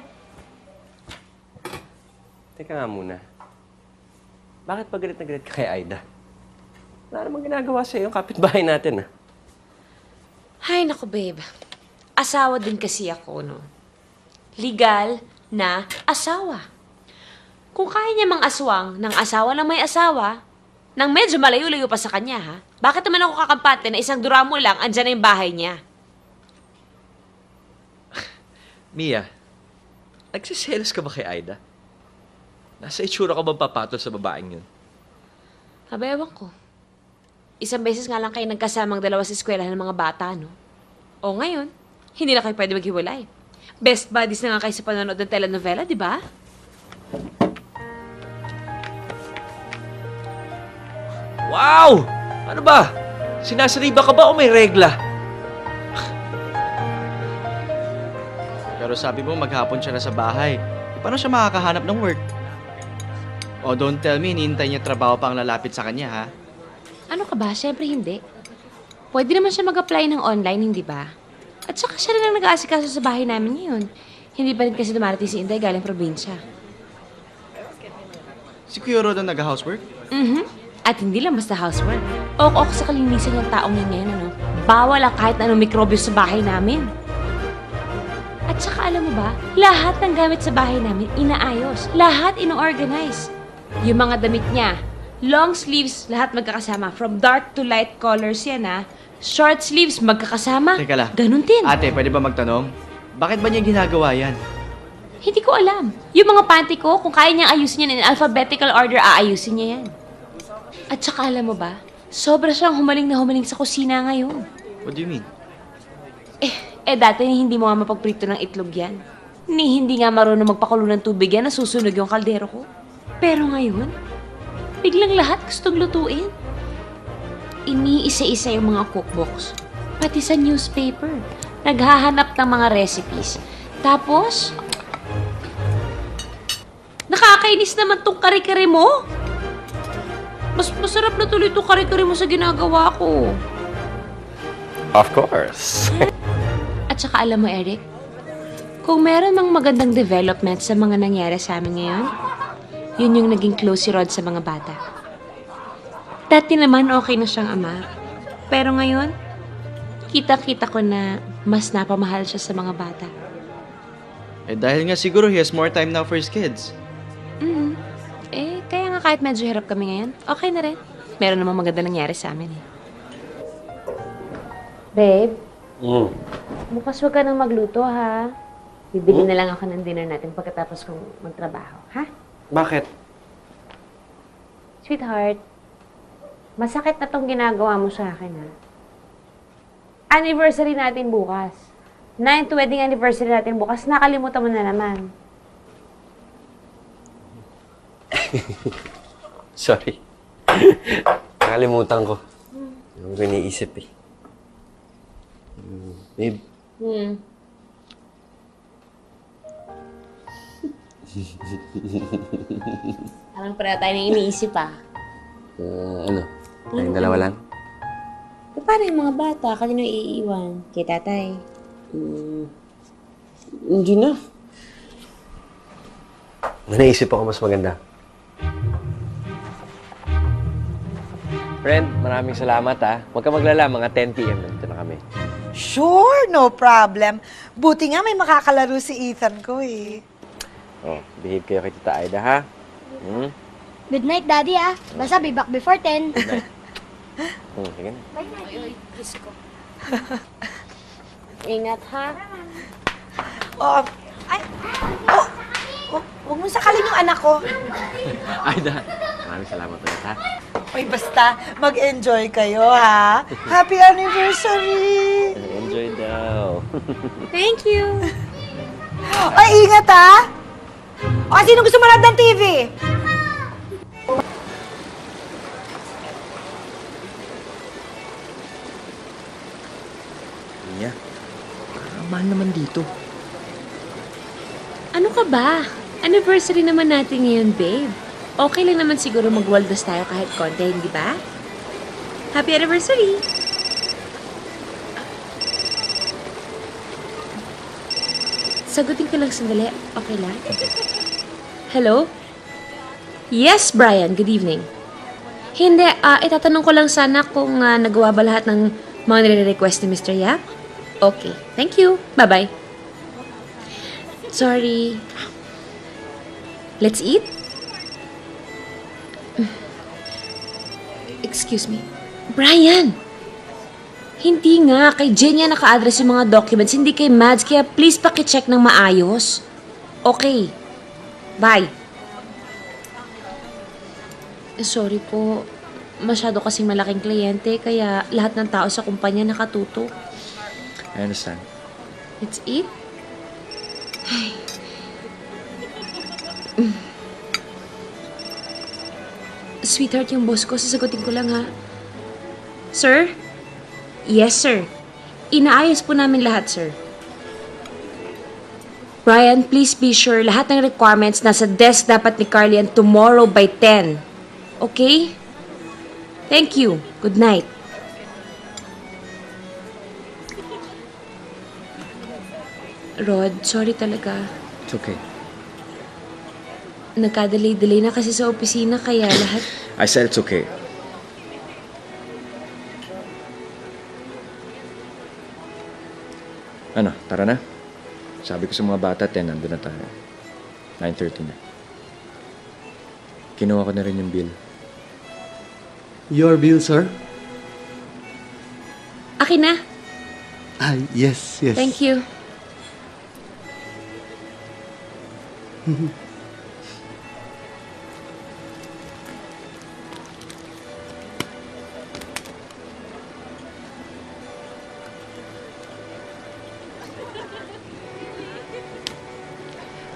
Teka nga muna. Bakit pa galit na galit ka kay Aida? Wala namang ginagawa sa'yo yung kapitbahay natin, ah. Ay, naku, babe. Asawa din kasi ako, no? Legal na asawa. Kung kaya niya mang aswang ng asawa ng may asawa, nang medyo malayo-layo pa sa kanya, ha? Bakit naman ako kakampante na isang duramo lang andyan na yung bahay niya? Mia, nagsiselos ka ba kay Aida? Nasa itsura ka bang papatol sa babaeng yun? Aba, ewan ko. Isang beses nga lang kayo nagkasamang dalawa sa eskwelahan ng mga bata, no? O ngayon, hindi na kayo pwede maghiwalay. Best buddies na nga kayo sa panonood ng telenovela, di ba? Wow! Ano ba? Sinasariba ka ba o may regla? Pero sabi mo maghapon siya na sa bahay. Paano siya makakahanap ng work? O don't tell me, hinihintay niya trabaho pa ang lalapit sa kanya, ha? Ano ka ba? Siyempre hindi. Pwede naman siya mag-apply ng online, hindi ba? At saka siya na lang nag-aasikaso sa bahay namin ngayon. Hindi pa rin kasi dumarating si Inday galing probinsya. Si Kuya Rod ang nag-housework? At hindi lang basta housework. Ok sa kalinisan ng taong yan ngayon, ano? Bawal ang kahit anong mikrobyo sa bahay namin. At saka alam mo ba, lahat ng gamit sa bahay namin inaayos. Lahat ino-organize. Yung mga damit niya, long sleeves, lahat magkakasama. From dark to light colors yan, ha? Short sleeves, magkakasama. Teka lang. Ganun din. Ate, pwede ba magtanong? Bakit ba niya ginagawa yan? Hindi ko alam. Yung mga panty ko, kung kaya niyang ayusin yan in alphabetical order, aayusin niya yan. At saka alam mo ba, sobra siyang humaling na humaling sa kusina ngayon. What do you mean? Dati hindi mo nga mapagprito ng itlog yan. Hindi nga marunong magpakulo ng tubig yan, nasusunog yung kaldero ko. Pero ngayon, biglang lahat gustong lutuin. Iniisa-isa yung mga cookbooks. Pati sa newspaper. Naghahanap ng mga recipes. Tapos, nakakainis naman tong kare-kare mo. Mas masarap na tuloy itong kare-kare mo sa ginagawa ko. Of course. At saka alam mo, Eric, kung meron mang magandang development sa mga nangyari sa amin ngayon, yun yung naging close si Rod sa mga bata. Dati naman okay na siyang ama. Pero ngayon, kita-kita ko na mas napamahal siya sa mga bata. Dahil nga siguro he has more time now for his kids. Kaya nga kahit medyo hirap kami ngayon, okay na rin. Meron namang maganda nangyari sa amin eh. Babe, bukas huwag ka nang magluto, ha? Bibili na lang ako ng dinner natin pagkatapos kong magtrabaho, ha? Bakit? Sweetheart, masakit na tong ginagawa mo sa akin, ha? Anniversary natin bukas. 9th wedding anniversary natin bukas. Nakalimutan mo na naman. Sorry. Nakalimutan ko. Yung ko iniisip eh. Babe. Parang pala tayo na iniisip, ah. Ano? Tayong dalawa lang? Paano yung mga bata? Kanino iiwan? Kay tatay? Hindi na. Naisip ako mas maganda. Friend, maraming salamat ha. Huwag ka maglala, mga 10 p.m. nandito na kami. Sure, no problem. Buti nga may makakalaro si Ethan ko eh. Oh, behave kayo kay Tita Aida ha. Good night, Daddy, ah. Basta be back before 10. Sige na. Ay, kiss ko. Ingat, ha? Oh, huwag mo sakalin yung anak ko. Aida, maraming salamat ulit, ha? Oy, basta mag-enjoy kayo, ha? Happy anniversary! Enjoy daw. Thank you. Ay, ingat, ha? O, sino gusto manood ng TV? Mia, mahal naman dito. Ano ka ba? Anniversary naman natin ngayon, babe. Okay lang naman siguro magwaldas tayo kahit konti, hindi ba? Happy anniversary! Sagutin ko lang sandali. Okay lang? Hello? Yes, Brian. Good evening. Hindi, itatanong ko lang sana kung nagawa ba lahat ng mga nire-request ni Mr. Yap? Okay. Thank you. Bye-bye. Sorry. Let's eat? Excuse me. Brian! Hindi nga. Kay Jenya naka-address yung mga documents, hindi kay Mads. Kaya please pakicheck ng maayos. Okay. Bye. Sorry po. Masyado kasing malaking kliyente, kaya lahat ng tao sa kumpanya nakatuto. I understand. Let's eat? Ay. Sweetheart, yung boss ko, sasagutin ko lang ha. Sir? Yes, sir. Inaayos po namin lahat, sir. Brian, please be sure lahat ng requirements nasa desk dapat ni Carly tomorrow by 10. Okay? Thank you. Good night. Rod, sorry talaga. It's okay. Nagka-delay na kasi sa opisina kaya lahat... I said it's okay. Ano, tara na. Sabi ko sa mga bata, 10, nandun na tayo. 9:30 na. Kinuha ko na rin yung bill. Your bill, sir? Akin na. Yes. Thank you.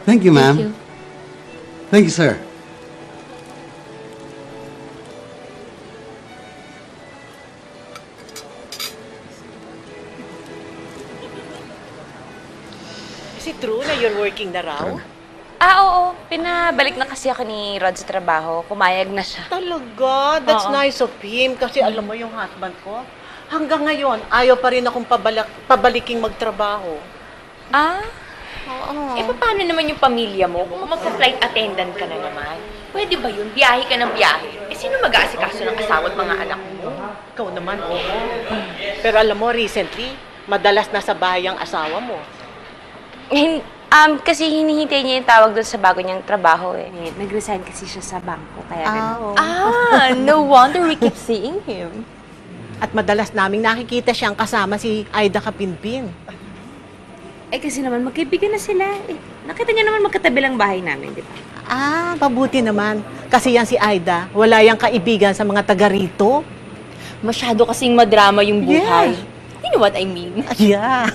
Thank you, ma'am. Thank you. Thank you, sir. Is it true na you're working na raw? Oo. Pinabalik na kasi ako ni Rod sa trabaho. Pumayag na siya. Talaga? That's Oo. nice of him. Kasi alam mo yung husband ko, hanggang ngayon, ayaw pa rin akong pabaliking magtrabaho. Oo. Paano naman yung pamilya mo? Kung magpa-flight attendant ka na naman, pwede ba yun? Biyahe ka ng biyahe. Sino mag-aasikaso ng asawa at mga anak mo? Ikaw naman, oo. Pero alam mo, recently, madalas nasa bahay ang asawa mo. Kasi hinihintay niya yung tawag doon sa bago niyang trabaho eh. Nag-resign kasi siya sa bangko, kaya ganun. No wonder we keep seeing him. At madalas naming nakikita siyang kasama si Aida Kapinpin. Kasi naman magkaibigan na sila. Nakita niya naman magkatabi lang bahay namin, di ba? Mabuti naman. Kasi yan si Aida, wala yang kaibigan sa mga taga rito. Masyado kasing madrama yung buhay. Yeah. You know what I mean? Yeah.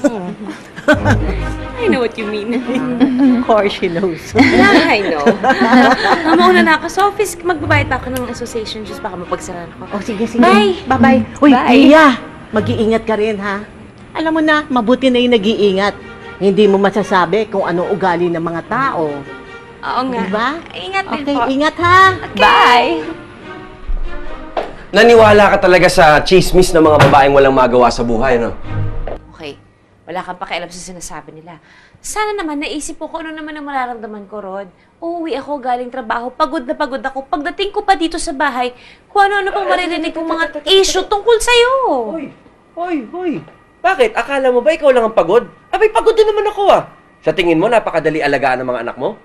I know what you mean. Of course she knows. Yeah, I know. Mauna na ako sa office. Magbabayad pa ako ng association dues. Baka mapagsaran ako. Sige. Bye! Bye-bye. Uy, Bye. Mia! Mag-iingat ka rin, ha? Alam mo na, mabuti na yung nag-iingat. Hindi mo masasabi kung anong ugali ng mga tao. Oo nga. Diba? Ingat din Okay, po. ingat ha. Okay. Bye! Naniwala ka talaga sa chismis ng mga babaeng walang magawa sa buhay, no? Okay. Wala kang pakialam sa sinasabi nila. Sana naman naisip ko kung ano naman ang mararamdaman ko, Rod. Uuwi ako galing trabaho, pagod na pagod ako. Pagdating ko pa dito sa bahay, kung ano-ano pang maririnig kong mga issue tungkol sa'yo. Hoy! Bakit? Akala mo ba ikaw lang ang pagod? Abay, pagod din naman ako, ah. Sa tingin mo, napakadali alagaan ng mga anak mo?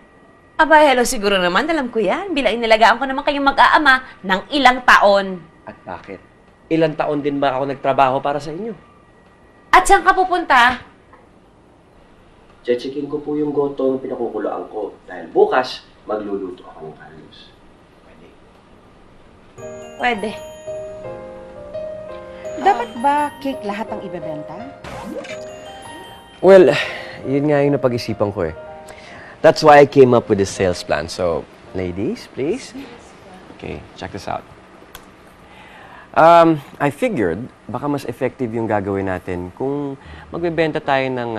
Aba, hello, siguro naman, alam ko yan. Bilang inilagaan ko naman kayong mag-aama ng ilang taon. At bakit? ilang taon din ba ako nagtrabaho para sa inyo? At saan ka pupunta? Checkin ko po yung goto ng pinakukuloan ko. Dahil bukas, magluluto ako ng Carlos. Pwede. Dapat ba cake lahat ang ibebenta? Well, yun nga yung napag-isipan ko eh. That's why I came up with this sales plan. So, ladies, please. Okay, check this out. I figured, baka mas effective yung gagawin natin kung magbebenta tayo ng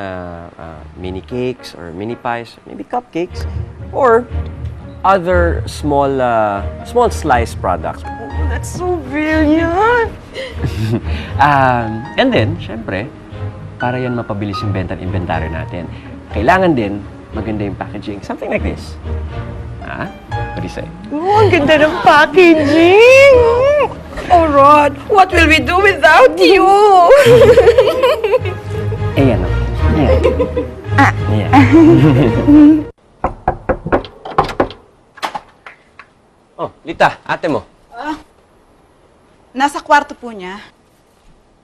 mini cakes or mini pies, maybe cupcakes, or other small slice products. Oh, that's so brilliant! And then, syempre, para yan mapabilis yung benta at inventory natin, kailangan din maganda yung packaging. Something like this. What do you say? Oh, ang ganda ng packaging! Oh, Rod, what will we do without you? Ayan o. Ayan. Oh, Lita, ate mo. Nasa kwarto po niya.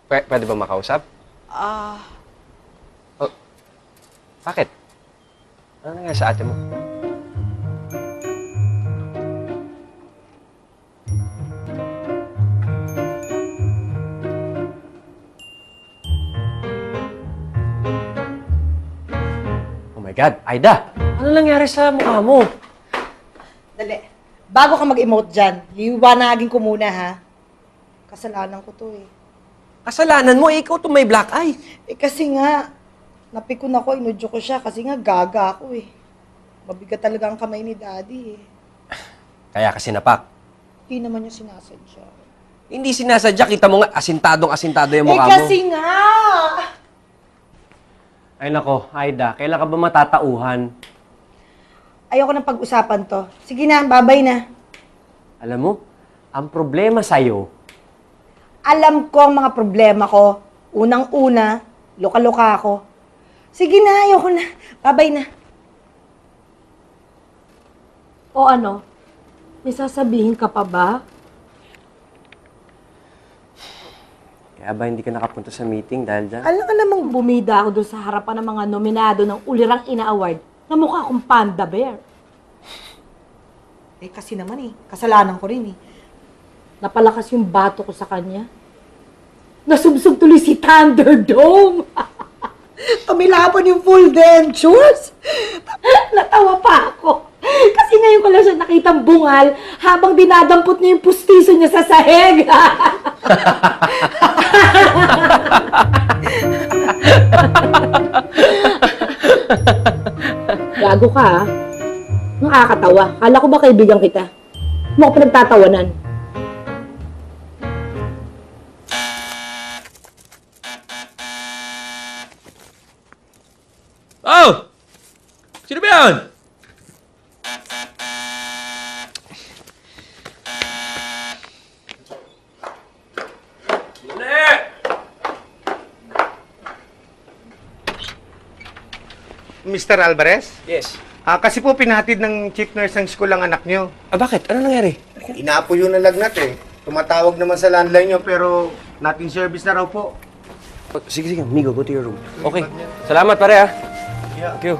Pwede ba makausap? Bakit? Ano nangyari sa ate mo? Oh my God, Aida! Ano nangyari sa mukha mo? Dali. Bago ka mag-emote dyan, liwanagin ko muna, ha? Kasalanan ko to, eh. Kasalanan mo, ikaw to may black eye. Eh, kasi nga, napikon ako, inudyo ko siya, kasi nga gaga ako, eh. Mabigat talaga ang kamay ni Daddy, eh. Kaya kasi napak. Hindi naman niya sinasadya. Hindi sinasadya, kita mo nga, asintado yung mukha mo. Kasi nga! Ay nako, Aida, kailan ka ba matatauhan? Ayoko nang pag-usapan to. Sige na, babay na. Alam mo, ang problema sa'yo, Alam ko ang mga problema ko. Unang-una, loka-loka ako. Sige na, ayoko na. Babay na. O ano? May sasabihin ka pa ba? kaya ba hindi ka nakapunta sa meeting dahil dyan? Alam ka namang bumida ako doon sa harapan ng mga nominado ng Ulirang Ina Award na mukha akong panda bear. Eh kasi naman kasalanan ko rin Napalakas yung bato ko sa kanya. Nasubsob tuloy si Thunderdome. Tumilaban yung full dentures. Natawa pa ako. Kasi ngayon ko lang siya nakitang bungal habang dinadampot niya yung pustiso niya sa sahig. Gago ka, Nakakatawa. Kala ko ba kaibigan kita? Mo ko pinagtatawanan. Oh! Sino ba yan? Mr. Alvarez? Yes. Kasi po pinatid ng chief nurse ng school ang anak nyo. Bakit? Ano nangyari? Inaapo yun ng lagnat Tumatawag naman sa landline nyo pero not in service na raw po. Sige, amigo, go to your room. Okay. Salamat, pare, Yeah. Thank you.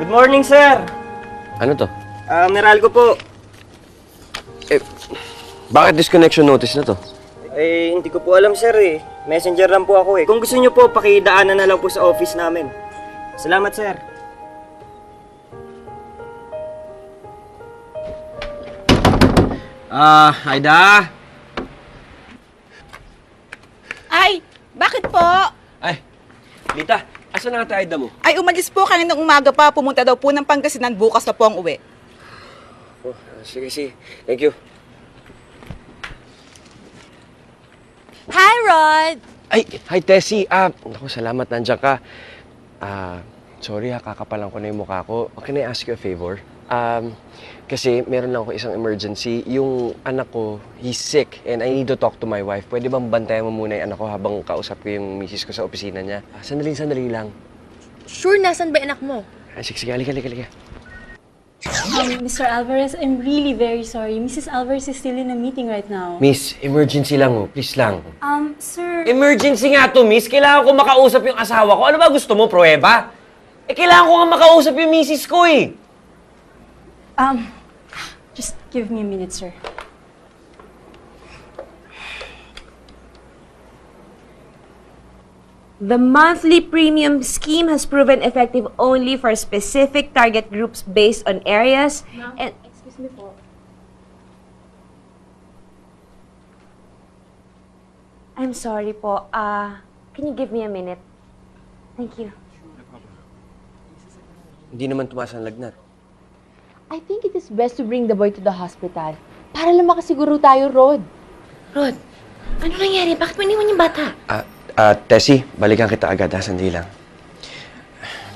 Good morning, sir. Ano to? Meralco po. Bakit disconnection notice na to? Hindi ko po alam, sir Messenger lang po ako Kung gusto niyo po, pakidaanan na lang po sa office namin. Salamat, sir. Aida? Ay, bakit po? Ay, Lita, asan na Aida mo? Ay, umalis po kaninang umaga pa. Pumunta daw po ng Pangasinan. Bukas na po ang uwi. Oh, sige. Thank you. Hi, Rod! Ay, hi Tessie. Naku, salamat nandiyan ka. Sorry kakapalan ko na yung mukha ko. Can I ask you a favor? Kasi meron lang ako isang emergency. Yung anak ko, he's sick and I need to talk to my wife. Pwede bang bantayan mo muna yung anak ko habang kausap ko yung misis ko sa opisina niya? Sandali lang. Sure, nasan ba anak mo? Ay, sige, halika. Mr. Alvarez, I'm really very sorry. Mrs. Alvarez is still in a meeting right now. Miss, emergency lang please lang. Sir... Emergency nga to, miss. Kailangan ko makausap yung asawa ko. Ano ba gusto mo, pruweba? Kailangan ko nga makausap yung misis ko Just give me a minute, sir. The monthly premium scheme has proven effective only for specific target groups based on areas and... Excuse me po. I'm sorry po. Can you give me a minute? Thank you. Hindi naman tumaas ang lagnat. I think it is best to bring the boy to the hospital. Para lang makasiguro tayo, Rod. Rod, ano nangyari? Bakit mo iniwan yung bata? Tessie, balikan kita agad sandali lang.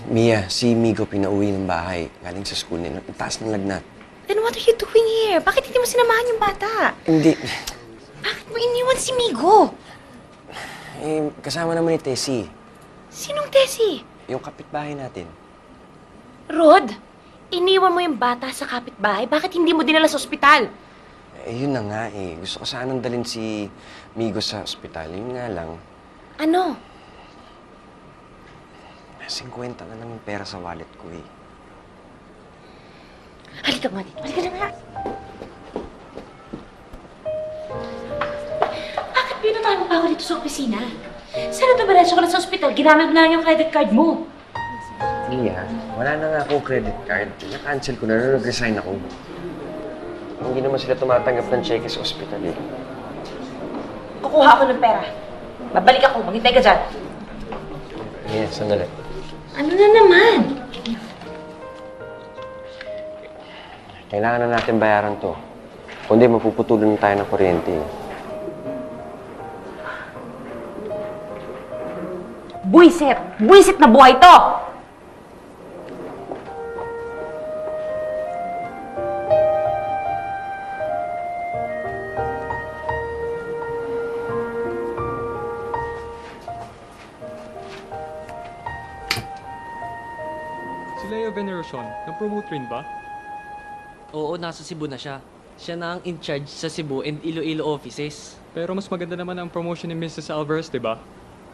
Mia, si Migo pinauwi ng bahay. Galing sa school nila. Ang taas ng lagnat. Then what are you doing here? Bakit hindi mo sinamahan yung bata? Hindi. Bakit mo iniwan si Migo? Kasama naman ni Tessie. Sinong Tessie? Yung kapitbahay natin. Rod, iniwan mo yung bata sa kapitbahay. Bakit hindi mo dinala sa ospital? Yun na nga Gusto ko sanang dalhin si Migo sa ospital. Yun nga lang. Ano? 50 na lang yung pera sa wallet ko Halika nga dito. Halika na nga. Bakit pinuntahan mo pa ako dito sa opisina? Sana dumiretso ka na sa ospital. Ginamit mo na lang yung credit card mo. Mia, wala na nga akong credit card. Na-cancel ko na nung nag-resign ako. Hindi naman sila tumatanggap ng cheque sa ospital Kukuha ako ng pera. Babalik ako. Maghintay ka dyan. Mia, sandali. Ano na naman? Kailangan na natin bayaran to. Kundi mapuputulan na tayo ng kuryente. Buisit! Buisit na buhay to! Si Leo Veneracion, na-promote rin ba? Oo, nasa Cebu na siya. Siya na ang in-charge sa Cebu and Iloilo offices. Pero mas maganda naman ang promotion ni Mrs. Alvarez, di ba?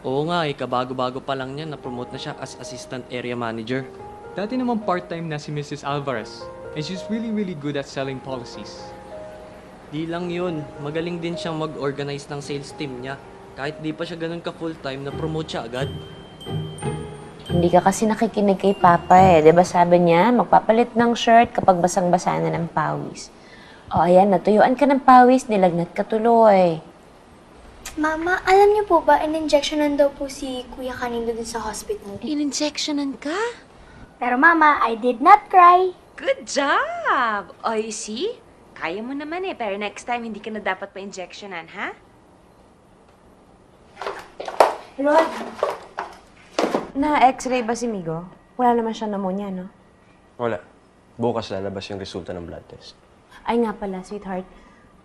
Oo nga kabago-bago pa lang niya, na-promote na siya as assistant area manager. Dati naman part-time na si Mrs. Alvarez. And she's really good at selling policies. Di lang yun, magaling din siyang mag-organize ng sales team niya. Kahit di pa siya ganun ka full-time, na-promote siya agad. Hindi ka kasi nakikinig kay Papa Diba sabi niya, magpapalit ng shirt kapag basang-basa na ng pawis. O ayan, natuyuan ka ng pawis, nilagnat ka tuloy. Mama, alam niyo po ba, in-injectionan daw po si Kuya kanina dun sa hospital. In-injectionan ka? Pero Mama, I did not cry. Good job! O, you see? Kaya mo naman pero next time hindi ka na dapat pa-injectionan, ha? Rod, na-x-ray ba si Migo? Wala naman siya pneumonia, no? Wala. Bukas lalabas yung resulta ng blood test. Ay nga pala, sweetheart.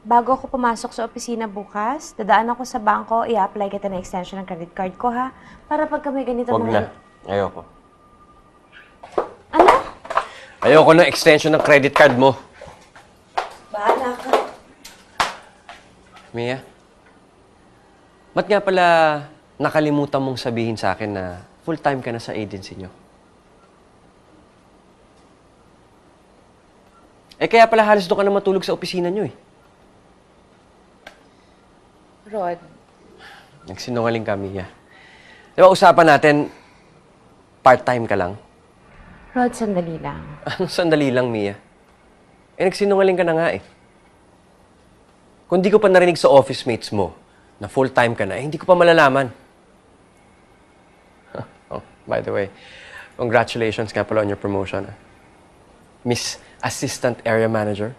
Bago ako pumasok sa opisina bukas, dadaan ako sa bangko, i-apply kita ng extension ng credit card ko, ha? Para pag kami ganito Huwag na. Ayoko. Ano? Ayoko na extension ng credit card mo. Bahala ka. Mia? Ba't nga pala nakalimutan mong sabihin sa akin na full-time ka na sa agency nyo? Kaya pala halos doon ka na matulog sa opisina nyo Rod. Nagsinungaling ka, Mia. Di ba usapan natin, part-time ka lang? Rod, sandali lang. Anong sandali lang, Mia? Nagsinungaling ka na nga Kung di ko pa narinig sa office mates mo na full-time ka na, hindi ko pa malalaman. Oh, by the way, congratulations nga pala on your promotion. Miss Assistant Area Manager.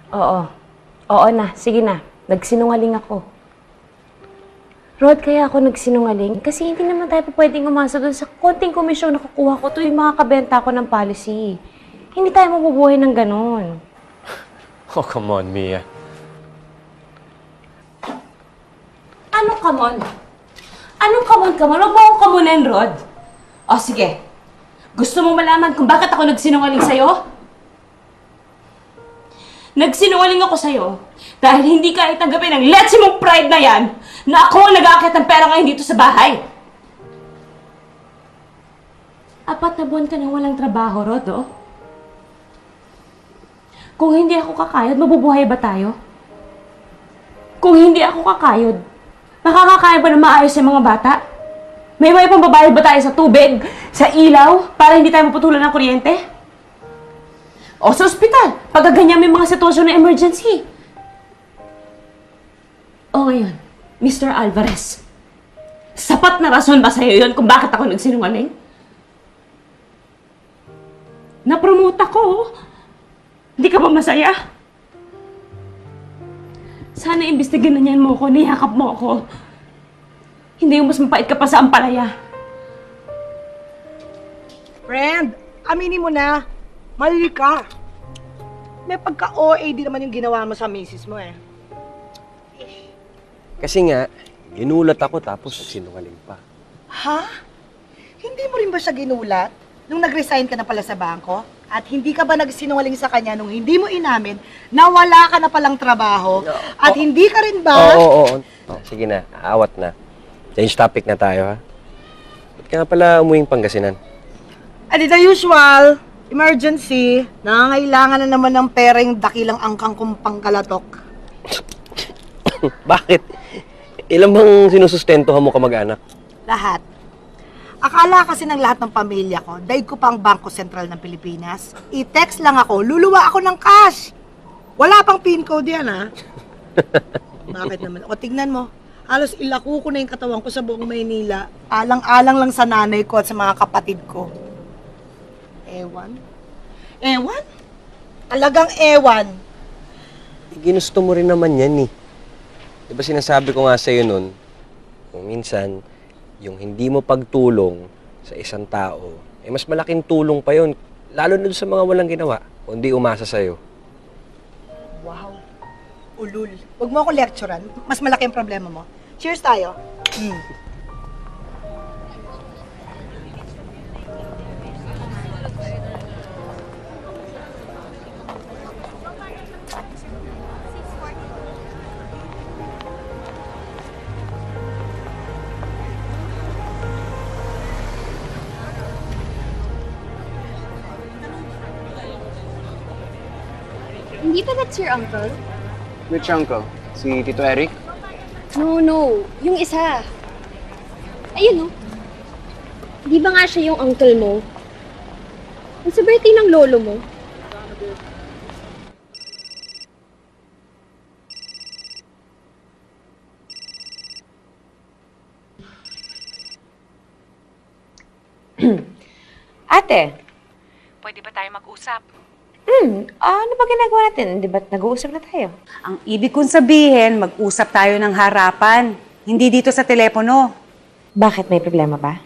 Oo. Oo na. Sige na. Nagsinungaling ako. Rod, kaya ako nagsinungaling kasi hindi naman tayo pwedeng umasa doon sa konting komisyon na kukuha ko tuwing makakabenta ko ng policy. Hindi tayo mabubuhay ng ganun. Oh, come on, Mia. Anong come on? Anong come on? Huwag mo akong kamunin, Rod. O sige, gusto mo malaman kung bakit ako nagsinungaling sa'yo? Nagsinungaling ako sa'yo dahil hindi ka itanggapin ang letsi mong pride na yan na ako ang nag-aakit ng pera ngayon dito sa bahay. 4 na buwan ka nang walang trabaho, Rod, oh. Kung hindi ako kakayod, mabubuhay ba tayo? Kung hindi ako kakayod, makakakaya ba na maayos yung mga bata? May way pang babayad ba tayo sa tubig, sa ilaw, para hindi tayo maputulan ng kuryente? O sa ospital, pag ganyan may mga sitwasyon na emergency. O ngayon, Mr. Alvarez, sapat na rason ba sa'yo yun kung bakit ako nagsinungaling? Napromote ako. Hindi ka ba masaya? Sana imbestigan na niyan mo ako, niyakap mo ako. Hindi yung mas mapait ka pa sa ampalaya. Friend, aminin mo na. Mali ka. May pagka-OA din naman yung ginawa mo sa misis mo eh. Kasi nga, ginulat ako tapos sinungaling pa. Ha? Hindi mo rin ba siya ginulat nung nag-resign ka na pala sa bangko? At hindi ka ba nagsinungaling sa kanya nung hindi mo inamin na wala ka na palang trabaho? At hindi ka rin ba... Oo. Oh, sige na, aawat na. Change topic na tayo, ha? Ba't ka nga pala umuwing Pangasinan? At the usual, emergency, nangangailangan na naman ng pera yung dakilang angkang kong pangkalatok. Bakit? Ilan bang sinusustentuhan mo kamag-anak? Lahat. Akala kasi ng lahat ng pamilya ko, daig ko pang Bangko Sentral ng Pilipinas. I-text lang ako, luluwa ako ng cash. Wala pang PIN code yan, ha? Bakit naman? O, tignan mo. Halos ilako ko na yung katawan ko sa buong Maynila. Alang-alang lang sa nanay ko at sa mga kapatid ko. Ewan? Ewan? Talagang ewan. Ginusto mo rin naman yan, eh. Diba sinasabi ko nga sa'yo nun, kung minsan, yung hindi mo pagtulong sa isang tao, eh mas malaking tulong pa yun. Lalo na sa mga walang ginawa, kundi umasa sa'yo. Wow. Ulul. Huwag mo ako lecturean. Mas malaki ang problema mo. Cheers tayo. Hindi ba that's your uncle? Which uncle? Si Tito Eric? No. Yung isa. Ayun, oh. Di ba nga siya yung uncle mo? Ang sa birthday ng lolo mo. Ate, pwede ba tayo mag-usap? Ano ba ginagawa natin? Di ba nag-uusap na tayo? Ang ibig kong sabihin, mag-usap tayo ng harapan. Hindi dito sa telepono. Bakit? May problema ba?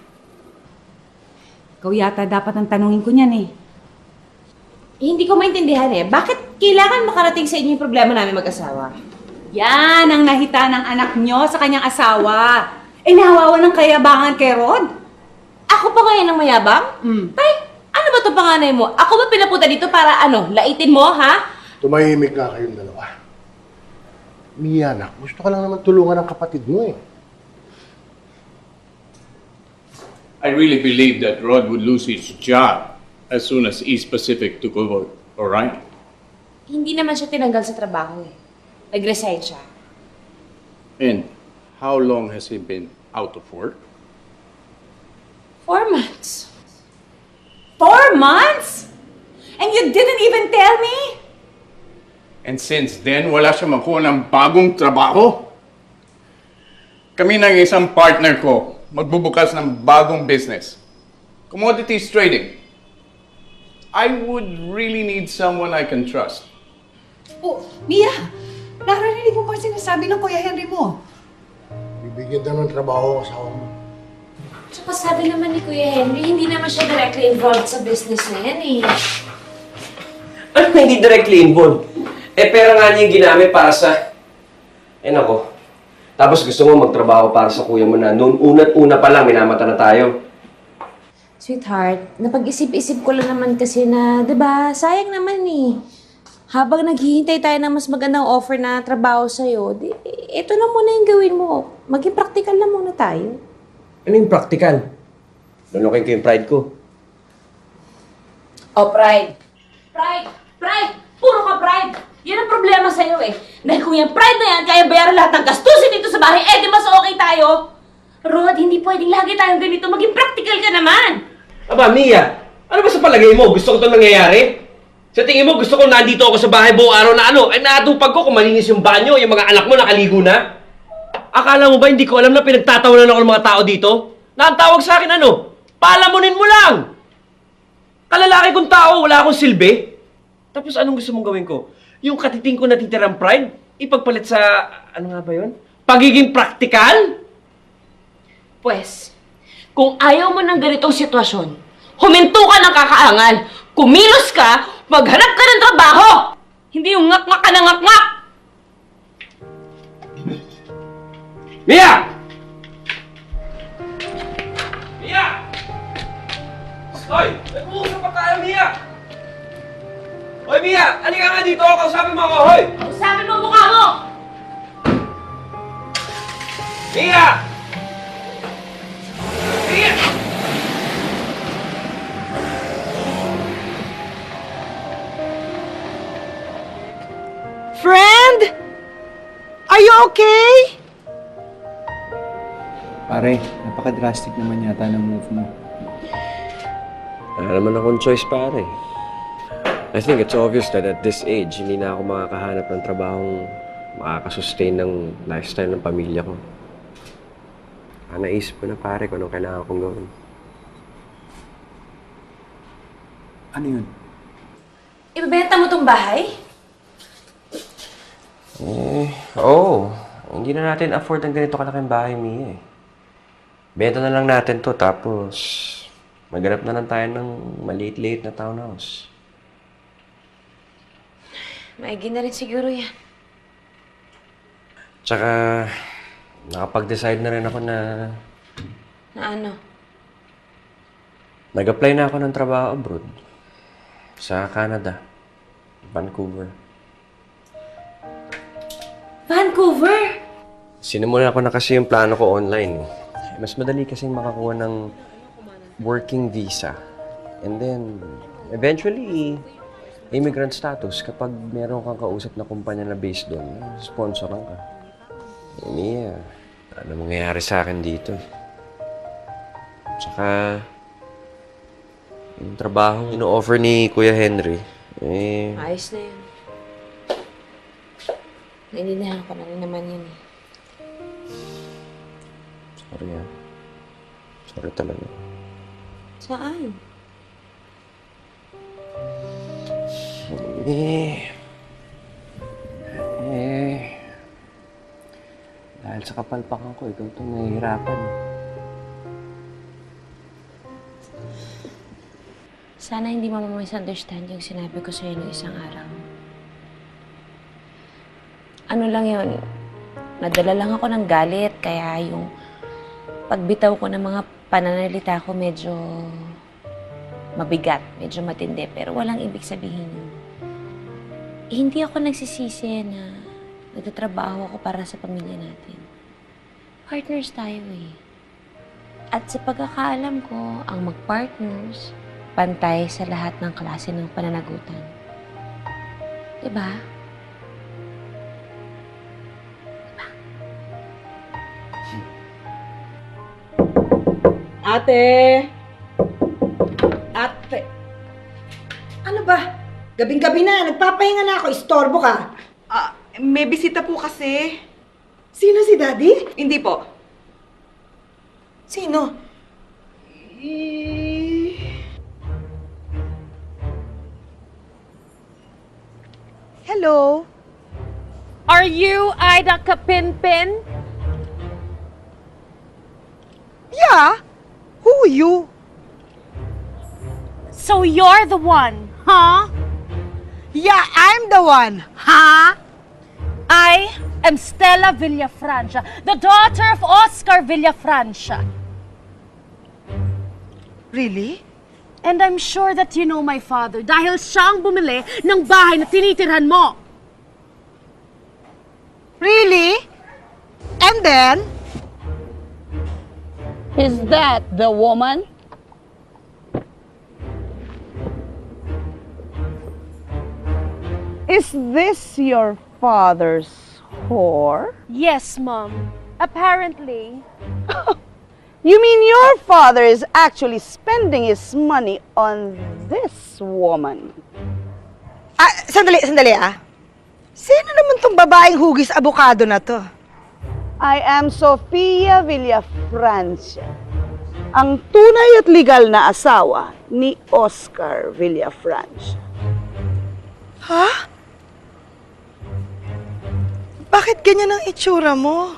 Ikaw yata dapat ang tanungin ko niyan eh. Hindi ko maintindihan eh. Bakit kailangan makarating sa inyo yung problema namin mag-asawa? Yan ang nahita ng anak nyo sa kanyang asawa. Eh, nahawawan ng kayabangan kay Rod. Ako pa ngayon ang mayabang? Tay, ano ba itong panganay mo? Ako ba pinapunta dito para laitin mo, ha? Tumahimik nga kayong dalawa. Mia, anak, gusto ka lang naman tulungan ng kapatid mo eh. I really believe that Rod would lose his job as soon as East Pacific took over, alright? Hindi naman siya tinanggal sa trabaho eh. Nag-resign siya. And how long has he been out of work? 4 months. 4 months? And you didn't even tell me? And since then, wala siya makuha ng bagong trabaho. Kami ng isang partner ko, magbubukas ng bagong business. Commodities trading. I would really need someone I can trust. Oh, Mia! Narinig mo ba sinasabi ng Kuya Henry mo? Bibigyan daw ng trabaho ang asawa mo. Tsaka sabi naman ni Kuya Henry, hindi naman siya directly involved sa business na yan eh. Ano na hindi directly involved? Eh, pera nga niya yung ginamit para sa... Eh, nako. Tapos gusto mo magtrabaho para sa kuya mo na noon una't-una pa lang, minamata na tayo. Sweetheart, napag-isip-isip ko lang naman kasi na, di ba, sayang naman eh. Habang naghihintay tayo ng mas magandang offer na trabaho sa'yo, di, ito na muna yung gawin mo. Maging practical na muna tayo. Ano yung practical? Lulukin ko yung pride ko. Oh, pride. Pride! Pride! Puro ka pride! Yan ang problema sa'yo eh. Dahil kung yung pride na yan, kaya bayaran lahat ng gastusin dito sa bahay, eh di mas okay tayo. Rod, hindi pwedeng lagi tayong ganito. Maging practical ka naman. Aba, Mia, ano ba sa palagay mo? Gusto ko itong nangyayari? Sa tingin mo, gusto ko nandito ako sa bahay buong araw na ano? Ay naatupag ko kung malinis yung banyo, yung mga anak mo nakaligo na. Akala mo ba hindi ko alam na pinagtatawanan ako ng mga tao dito? Na ang tawag sa akin ano? Palamunin mo lang! Kalalaki kong tao, wala akong silbi. Tapos anong gusto mong gawin ko? Yung katiting ko natitirang pride, ipagpalit sa, ano nga ba yun? Pagiging praktikal? Pwes, kung ayaw mo ng ganitong sitwasyon, huminto ka ng kakaangal. Kumilos ka, maghanap ka ng trabaho! Hindi yung ngak-ngak ka ng ngak-ngak! Mia! Mia! Hoy! Nag-uusap pa tayo, Mia! Hoy, Mia! Halika nga dito! Kausapin mo ako, hoy! Kausapin mo mukha mo! Mia! Mia! Friend? Are you okay? Pare, napaka-drastic naman yata ng move mo. Wala naman akong choice, pare. I think it's obvious that at this age, hindi na ako makakahanap ng trabahong makakasustain ng lifestyle ng pamilya ko. Naisip ko na, pare, kung anong kailangan kong gawin. Ano yun? Ibebenta mo tong bahay? Oo. Hindi na natin afford ang ganito kalaking bahay, Mia. Benta na lang natin to, tapos maghanap na lang tayo ng maliit-liit na townhouse. Maigi na rin siguro yan. Tsaka, nakapag-decide na rin ako na Na ano? nag-apply na ako ng trabaho abroad. Sa Canada. Vancouver. Vancouver? Sinimulan ko na kasi yung plano ko online. Mas madali kasi makakuha ng working visa. And then, eventually, immigrant status kapag meron kang kausap na kumpanya na based doon, sponsoran ka. Mia, ano mangyayari sa akin dito? Tsaka, yung trabaho ino-offer ni Kuya Henry, Ayos na yun. Naintindihan ko na rin naman yun eh. Sorry ah. Sorry talaga. Saan? Dahil sa kapalpakan ko, ikaw itong nahihirapan. Sana hindi mo misunderstand yung sinabi ko sa'yo noong isang araw. Ano lang yun, nadala lang ako ng galit, kaya yung pagbitaw ko ng mga pananalita ko medyo mabigat, medyo matindi, pero walang ibig sabihin yun. Hindi ako nagsisisi na nagtatrabaho ako para sa pamilya natin. Partners tayo eh. At sa pagkakaalam ko, ang mag-partners, pantay sa lahat ng klase ng pananagutan. Diba? Ate! Ate! Ano ba? Gabing-gabi na, nagpapahinga na ako, istorbo ka. May bisita po kasi. Sino si Daddy? Hindi po. Sino? Hello? Are you Ida Kapinpin? Yeah? Who you? So you're the one, huh? Yeah, I'm the one. Huh? I am Stella Villafrancia, the daughter of Oscar Villafrancia. Really? And I'm sure that you know my father dahil siya ang bumili ng bahay na tinitirhan mo. Really? And then? Is that the woman? Is this your father's whore? Yes, Mom. Apparently. You mean your father is actually spending his money on this woman? Sandali ah. Sino naman tong babaeng hugis abukado na to? I am Sofia Villafrancia, ang tunay at legal na asawa ni Oscar Villafrancia. Ha? Bakit ganyan ang itsura mo?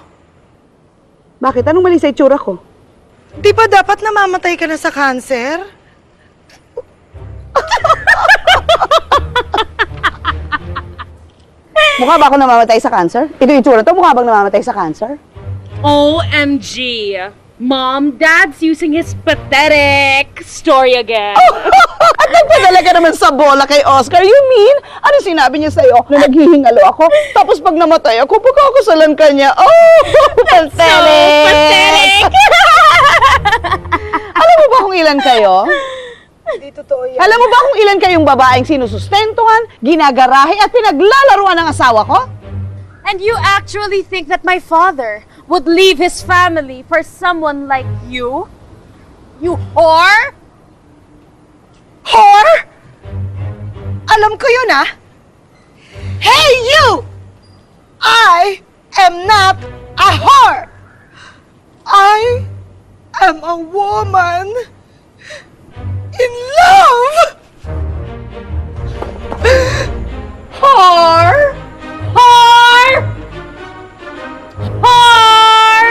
Bakit? Anong mali sa itsura ko? Di ba dapat namamatay ka na sa cancer? Mukha ba ako namamatay sa cancer? Ito yung itsura to, mukha bang namamatay sa cancer? OMG! Mom, Dad's using his pathetic story again. At nagpadala ka naman sa bola kay Oscar. You mean? Ano sinabi niya sa'yo? Na naghihingalo ako? Tapos pag namatay ako, pagkakasalan ka niya. Oh, pathetic! So pathetic! Alam mo ba kung ilan kayo? Hindi totoo yan. Alam mo ba kung ilan kayong babaeng sinusustentuhan, ginagarahe at pinaglalaruan ng asawa ko? And you actually think that my father would leave his family for someone like you? You whore? Whore? Alam ko yun ah. Hey you! I am not a whore. I am a woman in love. Whore! Whore! Whore!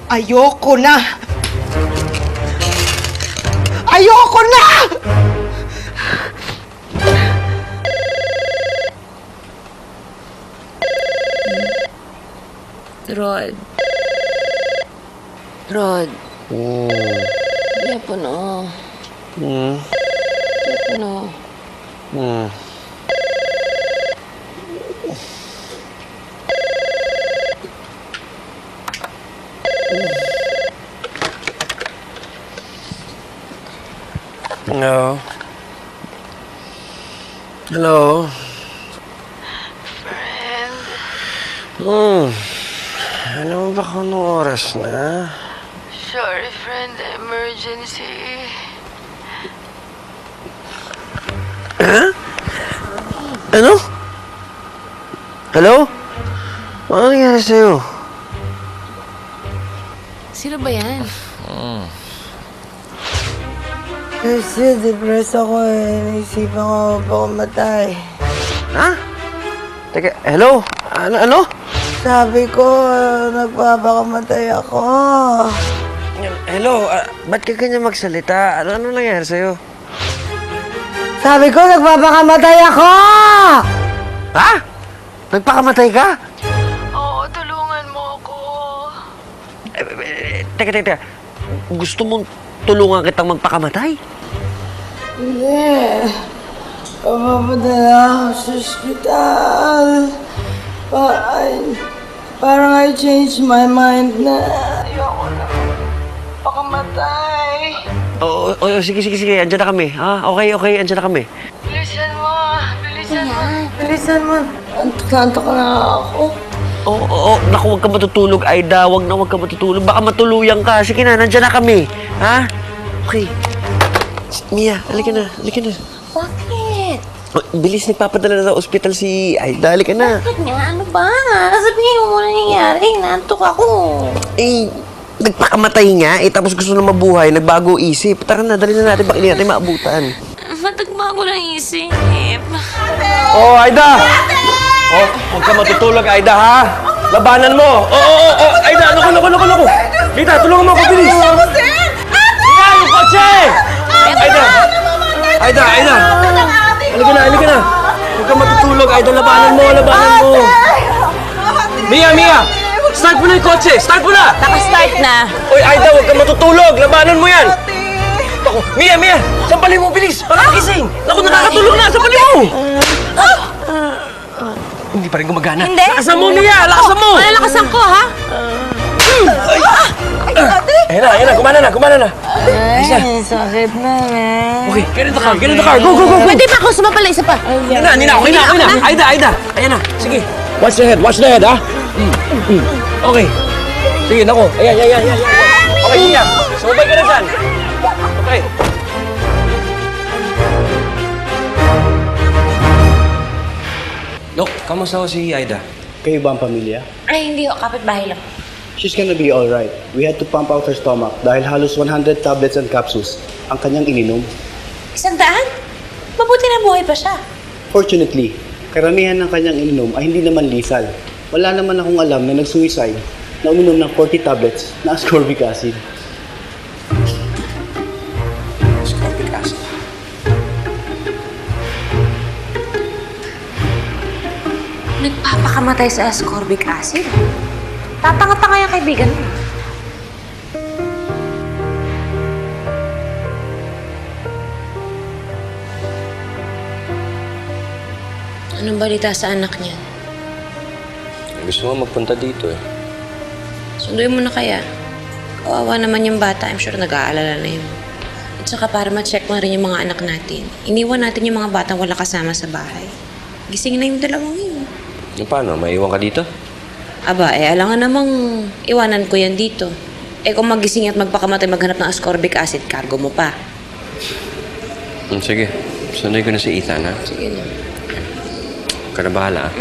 Ayoko na. Ayoko na! Rod. Rod. Yapo na. Yapo na. Hello? Hello? Alam mo ba kung anong oras na? Sorry, friend. Emergency. Ha? Ano? Hello? Ano nangyari sa'yo? Sino ba yan? Kasi depressed ako eh. Naisipan ko mapakamatay. Ha? Teka, hello? Ano? Sabi ko, nagpapakamatay ako. Hello? Ba't ka ganyan magsalita? Ano nangyari sa'yo? Sabi ko, nagpapakamatay ako! Ha? Nagpakamatay ka? Oo, tulungan mo ako. Teka. Gusto mong tulungan kitang magpakamatay? Hindi. Papapadala ako sa ospital. Parang I changed my mind na ayoko na pakamatay. Oo, sige. Andiyan na kami. Okay, andiyan na kami. Bilisan mo. Antok na ako. Oo. Naku, huwag ka matutulog, Aida. Huwag ka matutulog. Baka matuluyan ka. Sige na, nandiyan na kami. Ha? Okay. Mia, halika na. Bakit? Bilis, nagpapadala na sa ospital si Aida. Halika na. Bakit nga? Ano ba? Sabihin mo muna nangyayari. Nantok ako. nagpakamatay nga, tapos gusto na mabuhay, nagbago isip. Tara na, dali na natin, baka hindi natin maabutan. Matagbago ng isip. Oh, Aida! Oh, huwag ka matutulog, Aida, ha? Labanan mo! Aida, naku! Lita, tulungan mo ako, bilis! Mia, yung kotse! Aida! Halika na! Huwag ka matutulog, Aida, labanan mo! Mia! Start mo na yung kotse! Start mo na! Naka-start na. Oy, Aida, huwag ka matutulog! Labanan mo yan! Ako, Mia! Sampalin mo, bilis! Para gising! Naku, nakakatulog na! Sampalin mo! Hindi pa rin gumagana. Hindi. Lakasan mo, Mia! Lakasan mo! Malalakasan ko, ha? Ayan na! Gumana na! Ay, sakit na, man. Okay, get in the car! Go! Pwede pa ako sumapala, isa pa. Hindi na! Aida! Ayan na! Sige! Watch the head, ha? Okay. Sige, naku. Ayan. Okay, Mia. Sumabay ka na dyan. Okay. Dok, kamusta ko si Aida? Kayo ba ang pamilya? Ay, hindi ko. Kapitbahay lang. She's gonna be alright. We had to pump out her stomach dahil halos 100 tablets and capsules ang kanyang ininom. 100? Mabuti na buhay pa siya. Fortunately, karamihan ng kanyang ininom ay hindi naman lethal. Wala naman akong alam na nag-suicide na uminom ng 40 tablets na ascorbic acid. Ascorbic acid. Nagpapakamatay sa ascorbic acid? Tatanga-tanga yung kaibigan mo. Anong balita sa anak niya? Gusto mo magpunta dito eh. Sunduin mo na kaya. Kawawa naman yung bata. I'm sure nag-aalala na yun. At saka para ma-check mo rin yung mga anak natin. Iniwan natin yung mga batang wala kasama sa bahay. Gising na yung dalawang yun. Paano? Maiwan ka dito? Aba, alangan namang iwanan ko yan dito. Kung magising at magpakamatay maghanap ng ascorbic acid, cargo mo pa. Sige. Sunday ko na si Ethan, ha? Sige na. Ka na bahala, ha?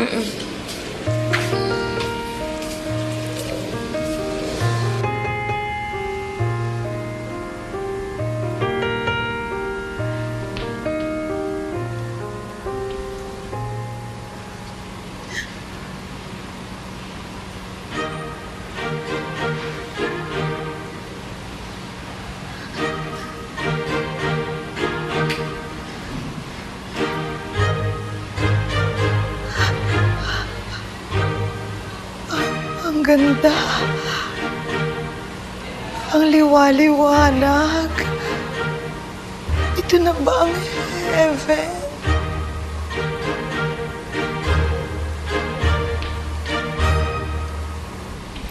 Ang ganda. Ang liwaliwanag. Ito na ba ang heaven?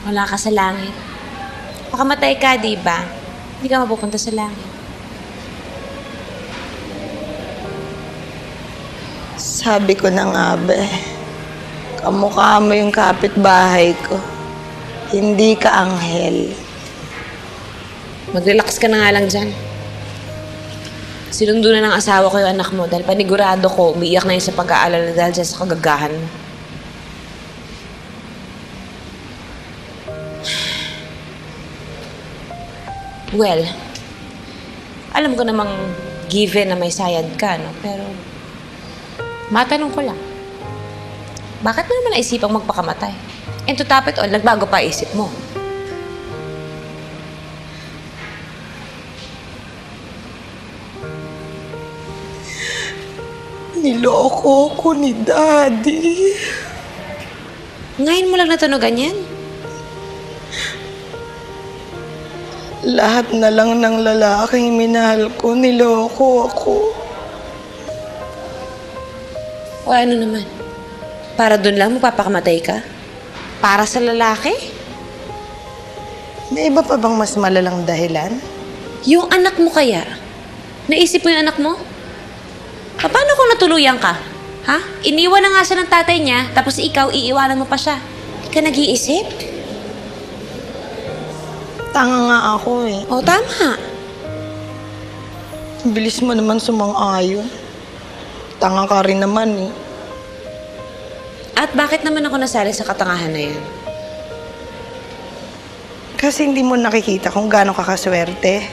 Wala ka sa langit. Makamatay ka, di ba? Hindi ka mapupunta sa langit. Sabi ko na nga, be. Kamukha mo yung kapitbahay ko. Hindi ka anghel. Mag-relax ka na nga lang dyan. Sinundo na ng asawa ko yung anak mo dahil panigurado ko, umiiyak na yun sa pag-aalala dahil dyan sa kagagahan mo. Well, alam ko namang given na may sayad ka, no? Pero, matanong ko lang, bakit mo naman naisipang magpakamatay? And to top it all, nagbago pa isip mo. Niloko ko ni Daddy. Ngayon mo lang natunugan yan? Lahat na lang ng lalaking minahal ko, niloko ako. O ano naman? Para doon lang magpapakamatay ka? Para sa lalaki? May iba pa bang mas malalang dahilan? Yung anak mo kaya? Naisip mo yung anak mo? Paano kung natuluyan ka? Ha? Iniwan na nga siya ng tatay niya, tapos ikaw, iiwanan mo pa siya. Hindi ka nag-iisip? Tanga nga ako eh. O, tama. Bilis mo naman sumang-ayon. Tanga ka rin naman eh. At bakit naman ako nasali sa katangahan na yan? Kasi hindi mo nakikita kung gaano ka kaswerte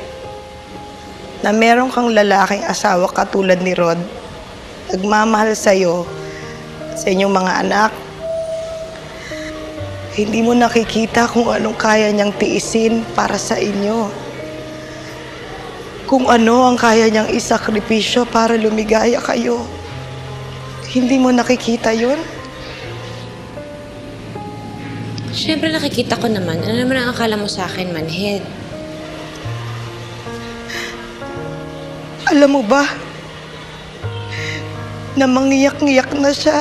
na meron kang lalaking asawa katulad ni Rod, nagmamahal sa'yo, sa inyong mga anak. Hindi mo nakikita kung anong kaya niyang tiisin para sa inyo. Kung ano ang kaya niyang isakripisyo para lumigaya kayo. Hindi mo nakikita yun? Siyempre nakikita ko naman. Ano naman ang akala mo sa akin, manhid? Alam mo ba, na mangiyak-ngiyak na siya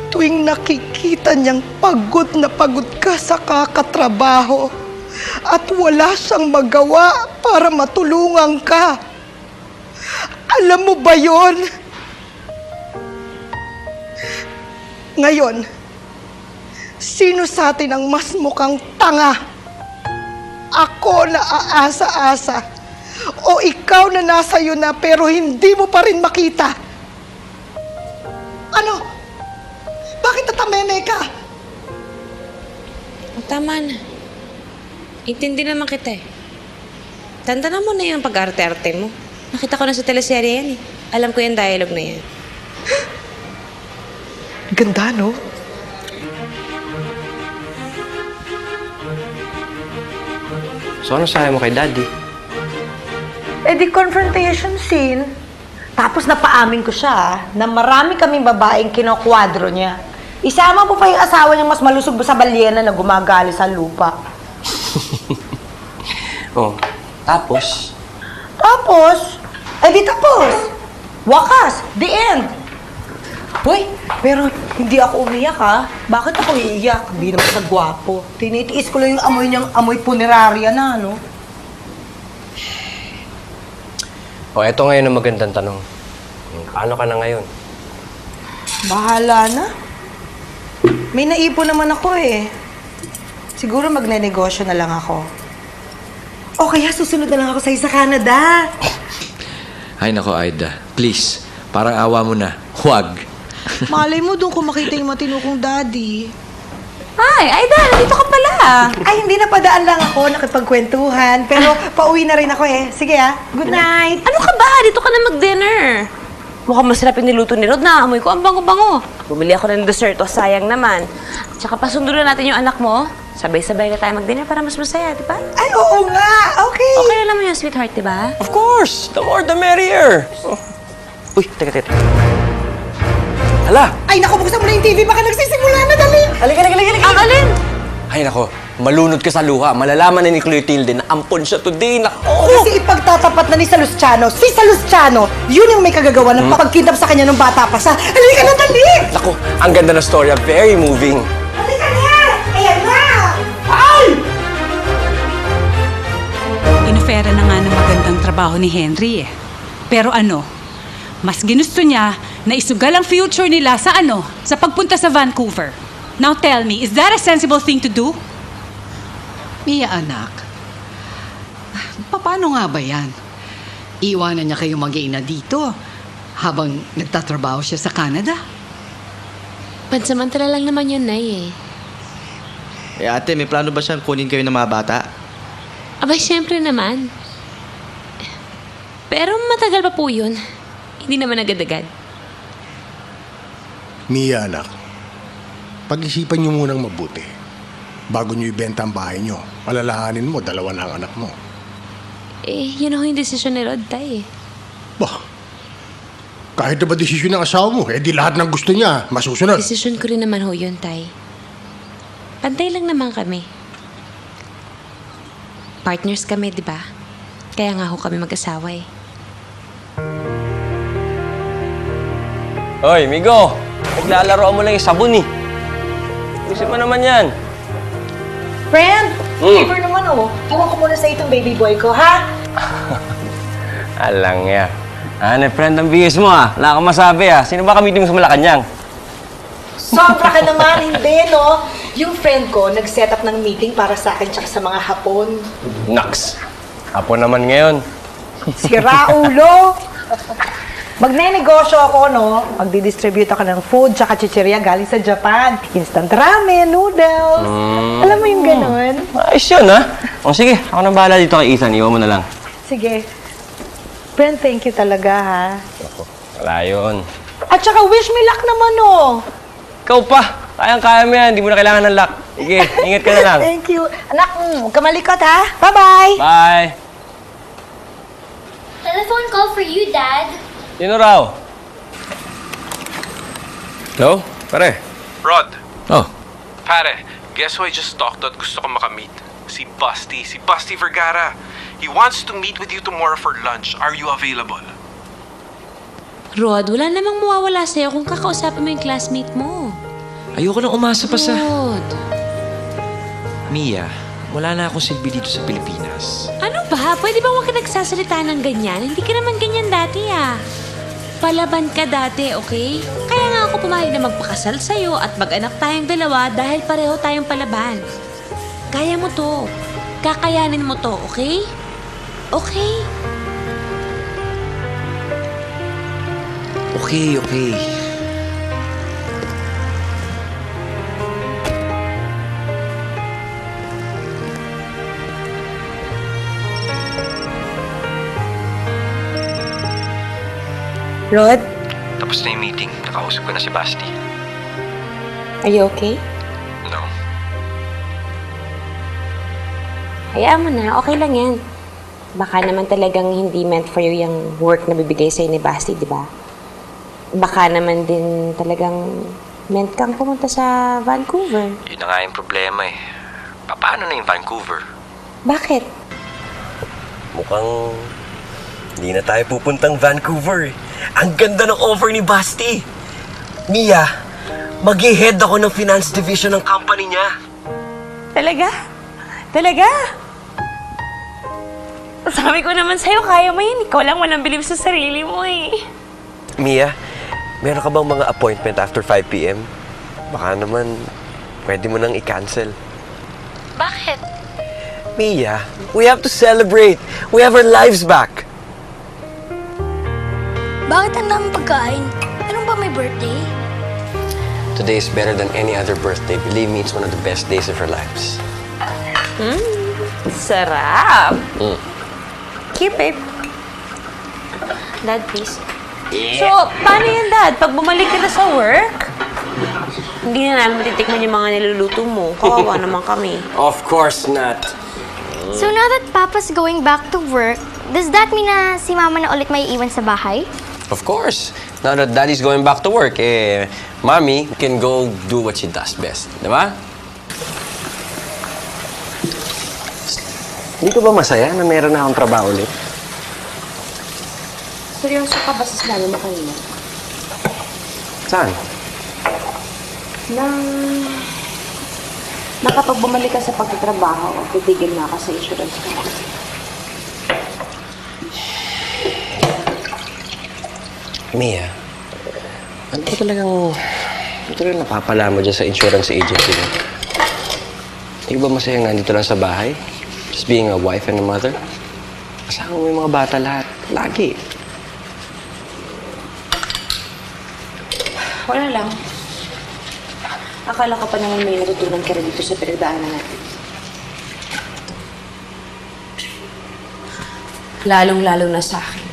tuwing nakikita niyang pagod na pagod ka sa kakatrabaho at wala siyang magawa para matulungan ka. Alam mo ba yon? Ngayon, sino sa atin ang mas mukhang tanga? Ako na aasa-asa o ikaw na nasa iyo na pero hindi mo pa rin makita? Ano? Bakit natameme ka? Tama na. Intindi naman kita eh. Tanda mo na yung pag-arte-arte mo. Nakita ko na sa teleserye yan eh. Alam ko yung dialogue na yan. Ganda, no? So ano sabi mo kay Daddy? Eh di confrontation scene. Tapos napaamin ko siya na marami kaming babaeng kinokwadro niya. Isama po pa yung asawa niya mas malusog sa balyena na gumagali sa lupa. Oh, tapos? Tapos? Eh di tapos. Wakas. The end. Hoy, pero hindi ako umiyak ha. Bakit ako iiyak? Hindi naman sa gwapo. Tinitiis ko lang yung amoy niyang amoy punerarya na, no? Oh, eto ngayon ang magandang tanong. Paano ka na ngayon? Bahala na. May naipon naman ako eh. Siguro magne-negosyo na lang ako. O kaya susunod na lang ako sa Canada. Ay nako, Aida. Please, parang awa mo na. Huwag. Malay mo doon kung makita yung matino kong daddy. Ay, Aida, nandito ka pala. Ay, hindi na padaan lang ako, nakipagkwentuhan. Pero pauwi na rin ako eh. Sige good night. Ano ka ba? Dito ka na mag-dinner. Mukhang masarap yung niluto ni Rod. Naamoy ko, ang bango-bango. Bumili ako ng dessert, sayang naman. Tsaka pasundo na natin yung anak mo. Sabay-sabay na tayo mag-dinner para mas masaya, di ba? Ay, oo nga. Okay. Okay na naman yung sweetheart, di ba? Of course! The more the merrier! Uy, teka. Hala! Ay, naku, buksan mo na yung TV. Baka nagsisimula na, dali. Halika. Ang alin? Ay, nako. Malunod ka sa luha. Malalaman na ni Clotilde na ampon siya today. Nako! Kasi ipagtatapat na ni Salustiano. Si Salustiano, yun yung may kagagawa ng pagkidnap sa kanya nung bata pa siya. Halika na, dali! Nako, ang ganda ng storya. Very moving. Halika na! Ayan na! Ay! Inofera na nga ng magandang trabaho ni Henry eh. Pero ano, mas ginusto niya na isugal ang future nila sa sa pagpunta sa Vancouver. Now tell me, is that a sensible thing to do? Mia, anak. Paano nga ba yan? Iwanan niya kayo mag-iina dito habang nagtatrabaho siya sa Canada? Pansamantala lang naman yun, Nay eh. Ate, may plano ba siyang kunin kayo ng mga bata? Abay, syempre naman. Pero matagal pa po yun. Hindi naman agad-agad. Mia, anak. Pag-isipan niyo munang mabuti. Bago niyo ibenta ang bahay niyo, palalahanin mo, 2 na ang anak mo. Eh, yun ako yung desisyon ni Rod, Tay eh. Bah, kahit na ba desisyon ng asawa mo, di lahat ng gusto niya, masusunod. Desisyon ko rin naman ho yun, Tay. Pantay lang naman kami. Partners kami, di ba? Kaya nga ho kami mag-asawa eh. Hoy, Migo! Naglalaro mo lang yung sabon eh. Isip mo naman yan. Friend, favor naman Tawag ko muna sa itong baby boy ko, ha? Alang ya. Friend ang bihis mo Wala kang masabi Sino ba kamitin mo sa Malacanang? Sobra ka naman, hindi, no? Yung friend ko, nag-set up ng meeting para sa akin tsaka sa mga Hapon. Naks! Hapon naman ngayon. Sira ulo! Magne-negosyo ako, no? Magdi-distribute ako ng food tsaka chichirya galing sa Japan. Instant ramen, noodles. Alam mo yung ganun? Ayos yun, ha? O sige, ako na bahala dito kay Ethan. Iwan mo na lang. Sige. Friend, thank you talaga, ha? Wala yun. At saka wish me luck naman, oh. Ikaw pa! Kayang-kaya mo yan. Hindi mo na kailangan ng luck. Sige, ingat ka na lang. Thank you. Anak, huwag ka malikot, ha? Bye-bye! Bye! Telephone call for you, Dad. Sino raw? Hello? Pare? Rod, Oh. pare, guess who I just talked to at gusto ko makamit? Si Busty Vergara. He wants to meet with you tomorrow for lunch. Are you available? Rod, wala namang mawawala sa'yo kung kakausapin mo yung classmate mo. Ayoko nang umasa pa sa... Rod. Mia, wala na akong silbi dito sa Pilipinas. Ano ba? Pwede bang huwag ka nagsasalita ng ganyan? Hindi ka naman ganyan dati, ah. Palaban ka dati, okay? Kaya nga ako pumayag na magpakasal sa'yo at mag-anak tayong dalawa dahil pareho tayong palaban. Kaya mo to. Kakayanin mo to, okay? Okay? Okay. Rod, Tapos na yung meeting. Nakausap ko na si Basti. are you okay? No. Hayaan mo na, okay lang yan. Baka naman talagang hindi meant for you yung work na bibigay sa'yo ni Basti, di ba? Baka naman din talagang meant kang pumunta sa Vancouver. Yun na nga yung problema eh. Paano na yung Vancouver? Bakit? Mukhang hindi na tayo pupuntang Vancouver. Ang ganda ng offer ni Basti. Mia, mag-head ako ng finance division ng company niya. Talaga? Talaga? Sabi ko naman sa'yo, kaya mo yun. Ikaw lang walang bilib sa sarili mo eh. Mia, meron ka bang mga appointment after 5 p.m.? Baka naman, pwede mo nang i-cancel. Bakit? Mia, we have to celebrate. We have our lives back. Bakit ang daming pagkain? Anong ba may birthday? Today is better than any other birthday. Believe me, it's one of the best days of our lives. Sarap! Mm. Keep it. Dad, please. So, paano yan, Dad? Pag bumalik ka na sa work, hindi na namin matitikman yung mga niluluto mo. Kawawa naman kami. Of course not. So now that Papa's going back to work, does that mean na si Mama na ulit may iwan sa bahay? Of course. Now that Daddy's going back to work, Mommy can go do what she does best. Di ba? Hindi ka ba masaya na meron na akong trabaho ulit? Seryoso ka ba sa sinabi mo kanina? Saan? Na kapag bumalik ka sa pagtatrabaho, titigil na ka sa insurance ko. Mia, ano talagang napapala mo dyan sa insurance agency mo? Hindi ba masayang nandito lang sa bahay? Just being a wife and a mother? Kasama mo yung mga bata lahat. Lagi. Wala lang. Akala ko pa naman may natutunan ka rin dito sa pinagdaanan natin. Lalong-lalo na sa akin.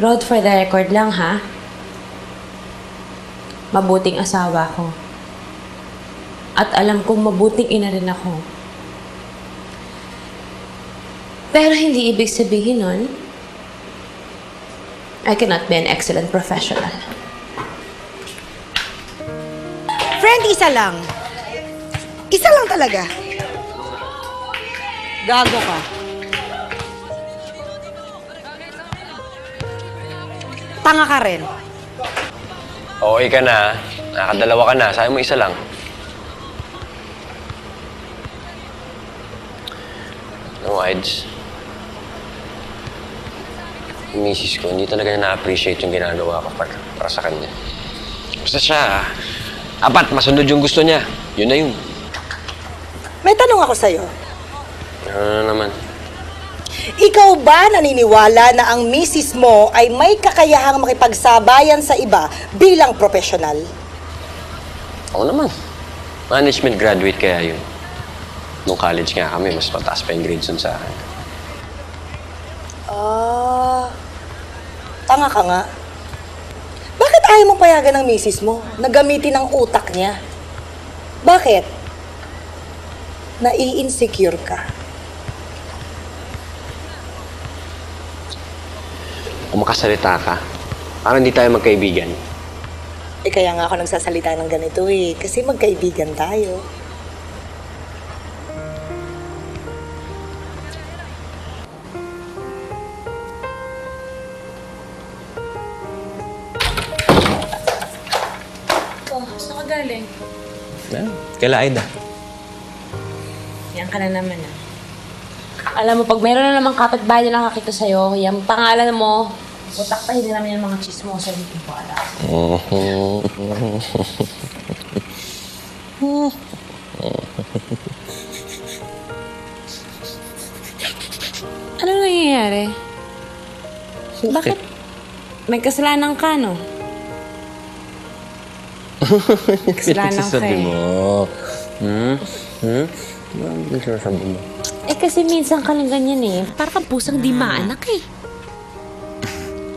Rod, for the record lang, ha? Mabuting asawa ko. At alam kong mabuting ina rin ako. Pero hindi ibig sabihin nun, I cannot be an excellent professional. Friend, isa lang. Isa lang talaga. Gago ka. Tanga ka rin. Okay ka na. Nakadalawa ka na. Sabi mo isa lang. No, Ides. Yung misis ko, hindi talaga niya na-appreciate yung ginagawa ko para sa kanya. Basta siya, apat, masunod yung gusto niya. Yun na yun. May tanong ako sa'yo. Ano na naman? Ikaw ba naniniwala na ang misis mo ay may kakayahang makipagsabayan sa iba bilang profesional? Oo naman. Management graduate kaya yun. Nung college nga kami, mas mataas pa yung grades dun sa akin. Tanga ka nga. Bakit ayaw mong payagan ng misis mo na gamitin ang utak niya? Bakit? Nai-insecure ka. Kung makasalita ka, parang hindi tayo magkaibigan. Kaya nga ako nagsasalita ng ganito kasi magkaibigan tayo. Saan ka galing? Kaila Aida. Yan ka na naman Alam mo, pag meron na namang kapitbahay na nakakita sa'yo, yung pangalan mo, putaktahin na naman yung mga chismosa dito po alam. Ano nangyayari? Bakit? May kasalanan ka, no? Kasalanan ka mo. Ano sinasabi mo? Kasi minsan ka lang ganyan Parang kang pusang di maanak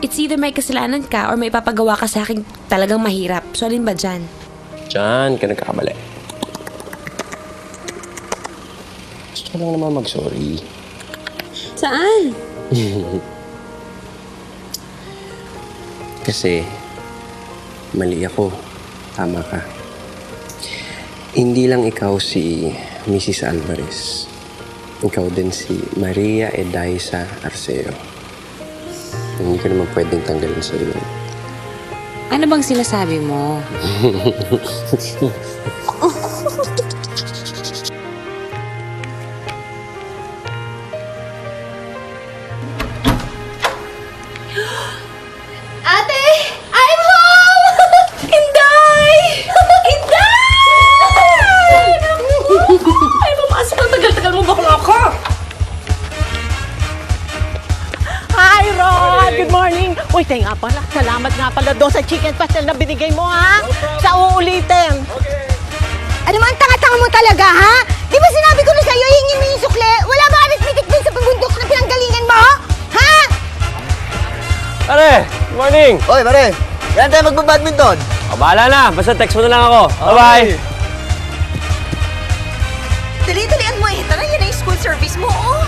It's either may kasalanan ka or may papagawa ka sa akin talagang mahirap. So, alin ba dyan? Diyan ka nagkakamali. Gusto ko lang naman mag-sorry. Saan? Kasi, mali ako. Tama ka. Hindi lang ikaw si Mrs. Alvarez. Ikaw din si Maria Edaisa Arceo. Hindi ko naman pwedeng tanggalin sa iyo. Ano bang sinasabi mo? Ate! I'm home! Inday! Inday! Ay, pumasok ang tagal-tagal mo bakla ka! Hi, Rod! Good morning! Uy, tayo nga pala. Salamat nga pala doon sa chicken pastel na binigay mo, ha? Sa uulitin. Ano man tanga-tanga mo talaga, ha? Di ba sinabi ko na sa'yo, hingin mo yung sukle? Wala ba arithmetic dun sa bundok na pinanggalingan mo? Ha? Pare, good morning! Oy, pare! Yan tayo magbabadminton! Bahala na, basta text mo na lang ako. Bye-bye! Dali-dalian mo, Tara, yan na yung school service mo, oh.